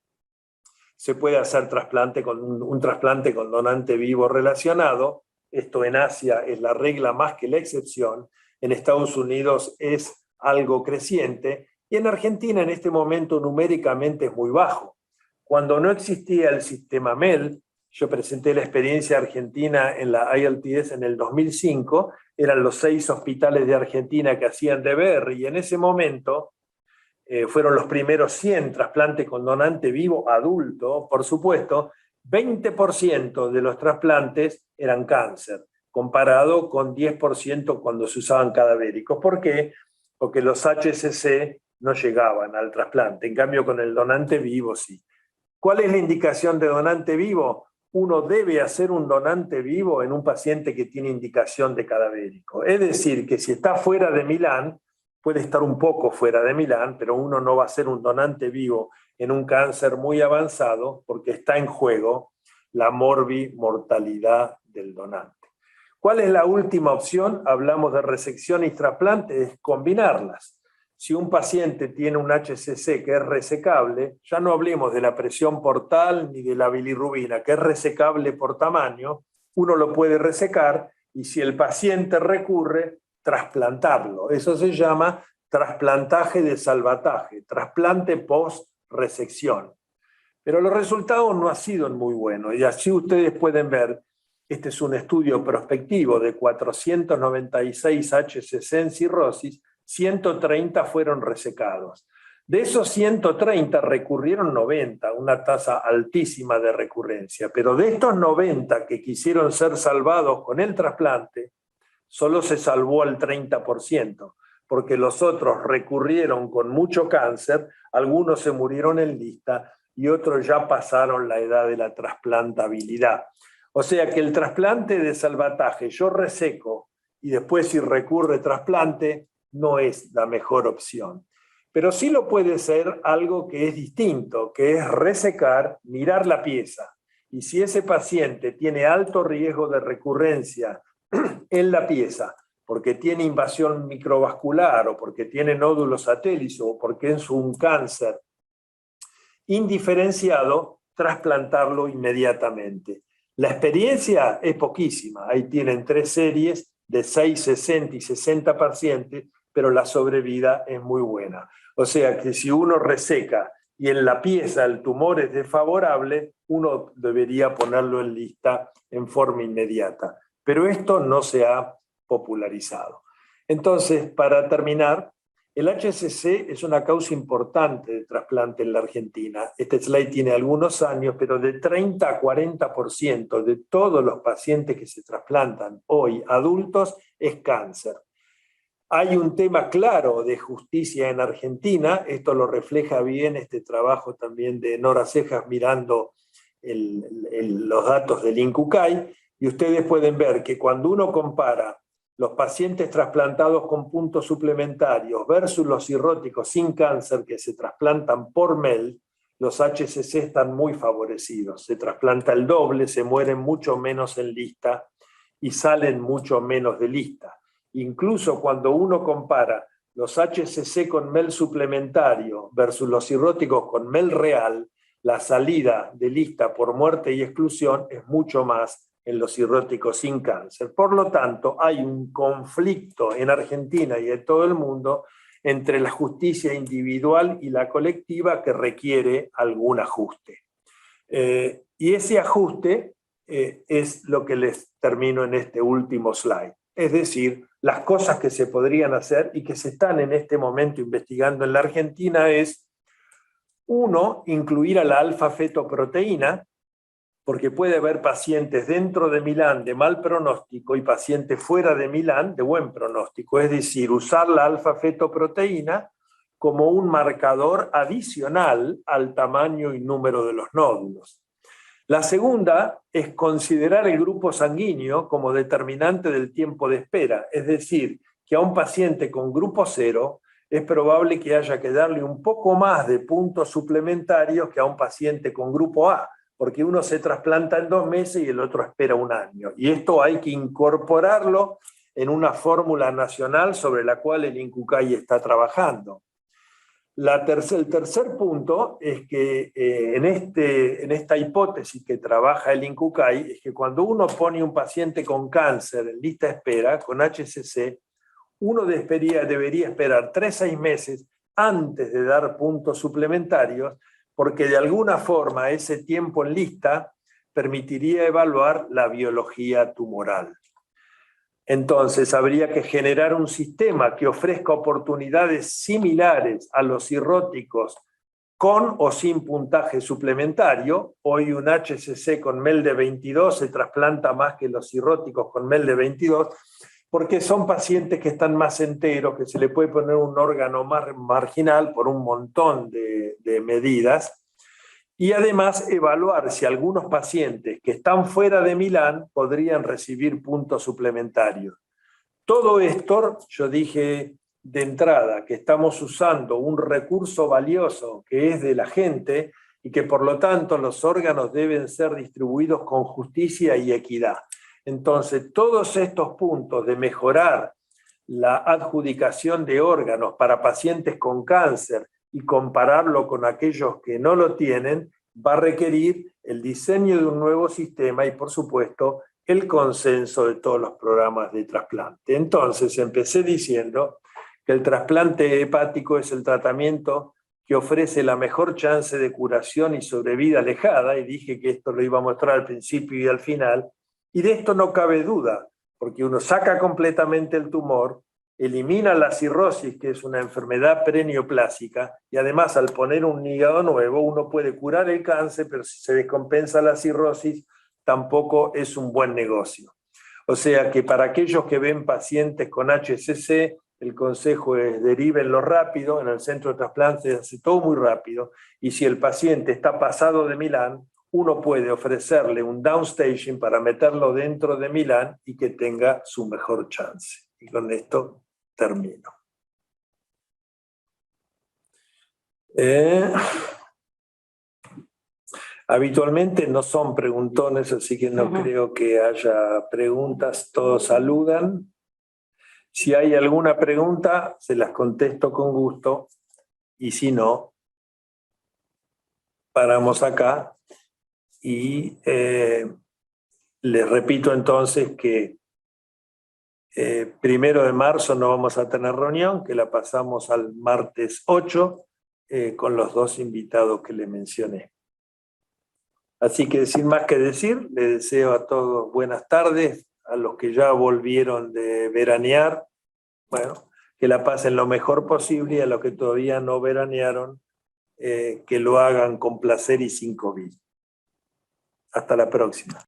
se puede hacer un trasplante con donante vivo relacionado. Esto en Asia es la regla más que la excepción. En Estados Unidos es algo creciente y en Argentina en este momento numéricamente es muy bajo. Cuando no existía el sistema MEL, yo presenté la experiencia argentina en la ILTS en el 2005, eran los 6 hospitales de Argentina que hacían DBR y en ese momento fueron los primeros 100 trasplantes con donante vivo adulto, por supuesto, 20% de los trasplantes eran cáncer, comparado con 10% cuando se usaban cadavéricos. ¿Por qué? Porque los HCC no llegaban al trasplante, en cambio con el donante vivo sí. ¿Cuál es la indicación de donante vivo? Uno debe hacer un donante vivo en un paciente que tiene indicación de cadavérico. Es decir, que si está fuera de Milán, puede estar un poco fuera de Milán, pero uno no va a ser un donante vivo en un cáncer muy avanzado porque está en juego la mortalidad del donante. ¿Cuál es la última opción? Hablamos de resección y trasplante, es combinarlas. Si un paciente tiene un HCC que es resecable, ya no hablemos de la presión portal ni de la bilirrubina, que es resecable por tamaño, uno lo puede resecar y si el paciente recurre, trasplantarlo. Eso se llama trasplantaje de salvataje, trasplante post-resección. Pero los resultados no han sido muy buenos y así ustedes pueden ver, este es un estudio prospectivo de 496 HCC en cirrosis, 130 fueron resecados. De esos 130 recurrieron 90, una tasa altísima de recurrencia, pero de estos 90 que quisieron ser salvados con el trasplante, solo se salvó al 30%, porque los otros recurrieron con mucho cáncer, algunos se murieron en lista y otros ya pasaron la edad de la trasplantabilidad. O sea que el trasplante de salvataje, yo reseco y después si recurre trasplante, no es la mejor opción. Pero sí lo puede ser algo que es distinto, que es resecar, mirar la pieza. Y si ese paciente tiene alto riesgo de recurrencia en la pieza, porque tiene invasión microvascular o porque tiene nódulos satélites o porque es un cáncer indiferenciado, trasplantarlo inmediatamente. La experiencia es poquísima. Ahí tienen 3 series de 6, 60 y 60 pacientes, pero la sobrevida es muy buena. O sea que si uno reseca y en la pieza el tumor es desfavorable, uno debería ponerlo en lista en forma inmediata. Pero esto no se ha popularizado. Entonces, para terminar, el HCC es una causa importante de trasplante en la Argentina. Este slide tiene algunos años, pero de 30 a 40% de todos los pacientes que se trasplantan hoy, adultos, es cáncer. Hay un tema claro de justicia en Argentina, esto lo refleja bien este trabajo también de Nora Cejas mirando los datos del INCUCAI, y ustedes pueden ver que cuando uno compara los pacientes trasplantados con puntos suplementarios versus los cirróticos sin cáncer que se trasplantan por MEL, los HCC están muy favorecidos. Se trasplanta el doble, se mueren mucho menos en lista y salen mucho menos de lista. Incluso cuando uno compara los HCC con MEL suplementario versus los cirróticos con MEL real, la salida de lista por muerte y exclusión es mucho más en los cirróticos sin cáncer. Por lo tanto, hay un conflicto en Argentina y en todo el mundo entre la justicia individual y la colectiva que requiere algún ajuste. Y ese ajuste es lo que les termino en este último slide. Es decir, las cosas que se podrían hacer y que se están en este momento investigando en la Argentina es, uno, incluir a la alfa-fetoproteína, porque puede haber pacientes dentro de Milán de mal pronóstico y pacientes fuera de Milán de buen pronóstico, es decir, usar la alfa-fetoproteína como un marcador adicional al tamaño y número de los nódulos. La segunda es considerar el grupo sanguíneo como determinante del tiempo de espera, es decir, que a un paciente con grupo 0 es probable que haya que darle un poco más de puntos suplementarios que a un paciente con grupo A, porque uno se trasplanta en 2 meses y el otro espera 1 año. Y esto hay que incorporarlo en una fórmula nacional sobre la cual el INCUCAI está trabajando. El tercer punto es que en esta hipótesis que trabaja el INCUCAI, es que cuando uno pone un paciente con cáncer en lista de espera, con HCC, uno debería esperar 3 a 6 meses antes de dar puntos suplementarios, porque de alguna forma ese tiempo en lista permitiría evaluar la biología tumoral. Entonces habría que generar un sistema que ofrezca oportunidades similares a los cirróticos con o sin puntaje suplementario. Hoy un HCC con MEL de 22 se trasplanta más que los cirróticos con MEL de 22, porque son pacientes que están más enteros, que se le puede poner un órgano más marginal por un montón de medidas. Y además evaluar si algunos pacientes que están fuera de Milán podrían recibir puntos suplementarios. Todo esto, yo dije de entrada que estamos usando un recurso valioso que es de la gente y que por lo tanto los órganos deben ser distribuidos con justicia y equidad. Entonces, todos estos puntos de mejorar la adjudicación de órganos para pacientes con cáncer y compararlo con aquellos que no lo tienen, va a requerir el diseño de un nuevo sistema y, por supuesto, el consenso de todos los programas de trasplante. Entonces, empecé diciendo que el trasplante hepático es el tratamiento que ofrece la mejor chance de curación y sobrevida alejada, y dije que esto lo iba a mostrar al principio y al final, y de esto no cabe duda, porque uno saca completamente el tumor, elimina la cirrosis, que es una enfermedad preneoplásica, y además al poner un hígado nuevo uno puede curar el cáncer, pero si se descompensa la cirrosis tampoco es un buen negocio. O sea que para aquellos que ven pacientes con HCC, el consejo es derívenlo rápido, en el centro de trasplante se hace todo muy rápido, y si el paciente está pasado de Milán, uno puede ofrecerle un downstaging para meterlo dentro de Milán y que tenga su mejor chance. Y con esto termino. Habitualmente no son preguntones, así que no creo que haya preguntas, todos saludan. Si hay alguna pregunta, se las contesto con gusto, y si no, paramos acá. Y les repito entonces que 1 de marzo no vamos a tener reunión, que la pasamos al martes 8 con los 2 invitados que le mencioné. Así que sin más que decir, les deseo a todos buenas tardes, a los que ya volvieron de veranear, bueno, que la pasen lo mejor posible, y a los que todavía no veranearon, que lo hagan con placer y sin COVID. Hasta la próxima.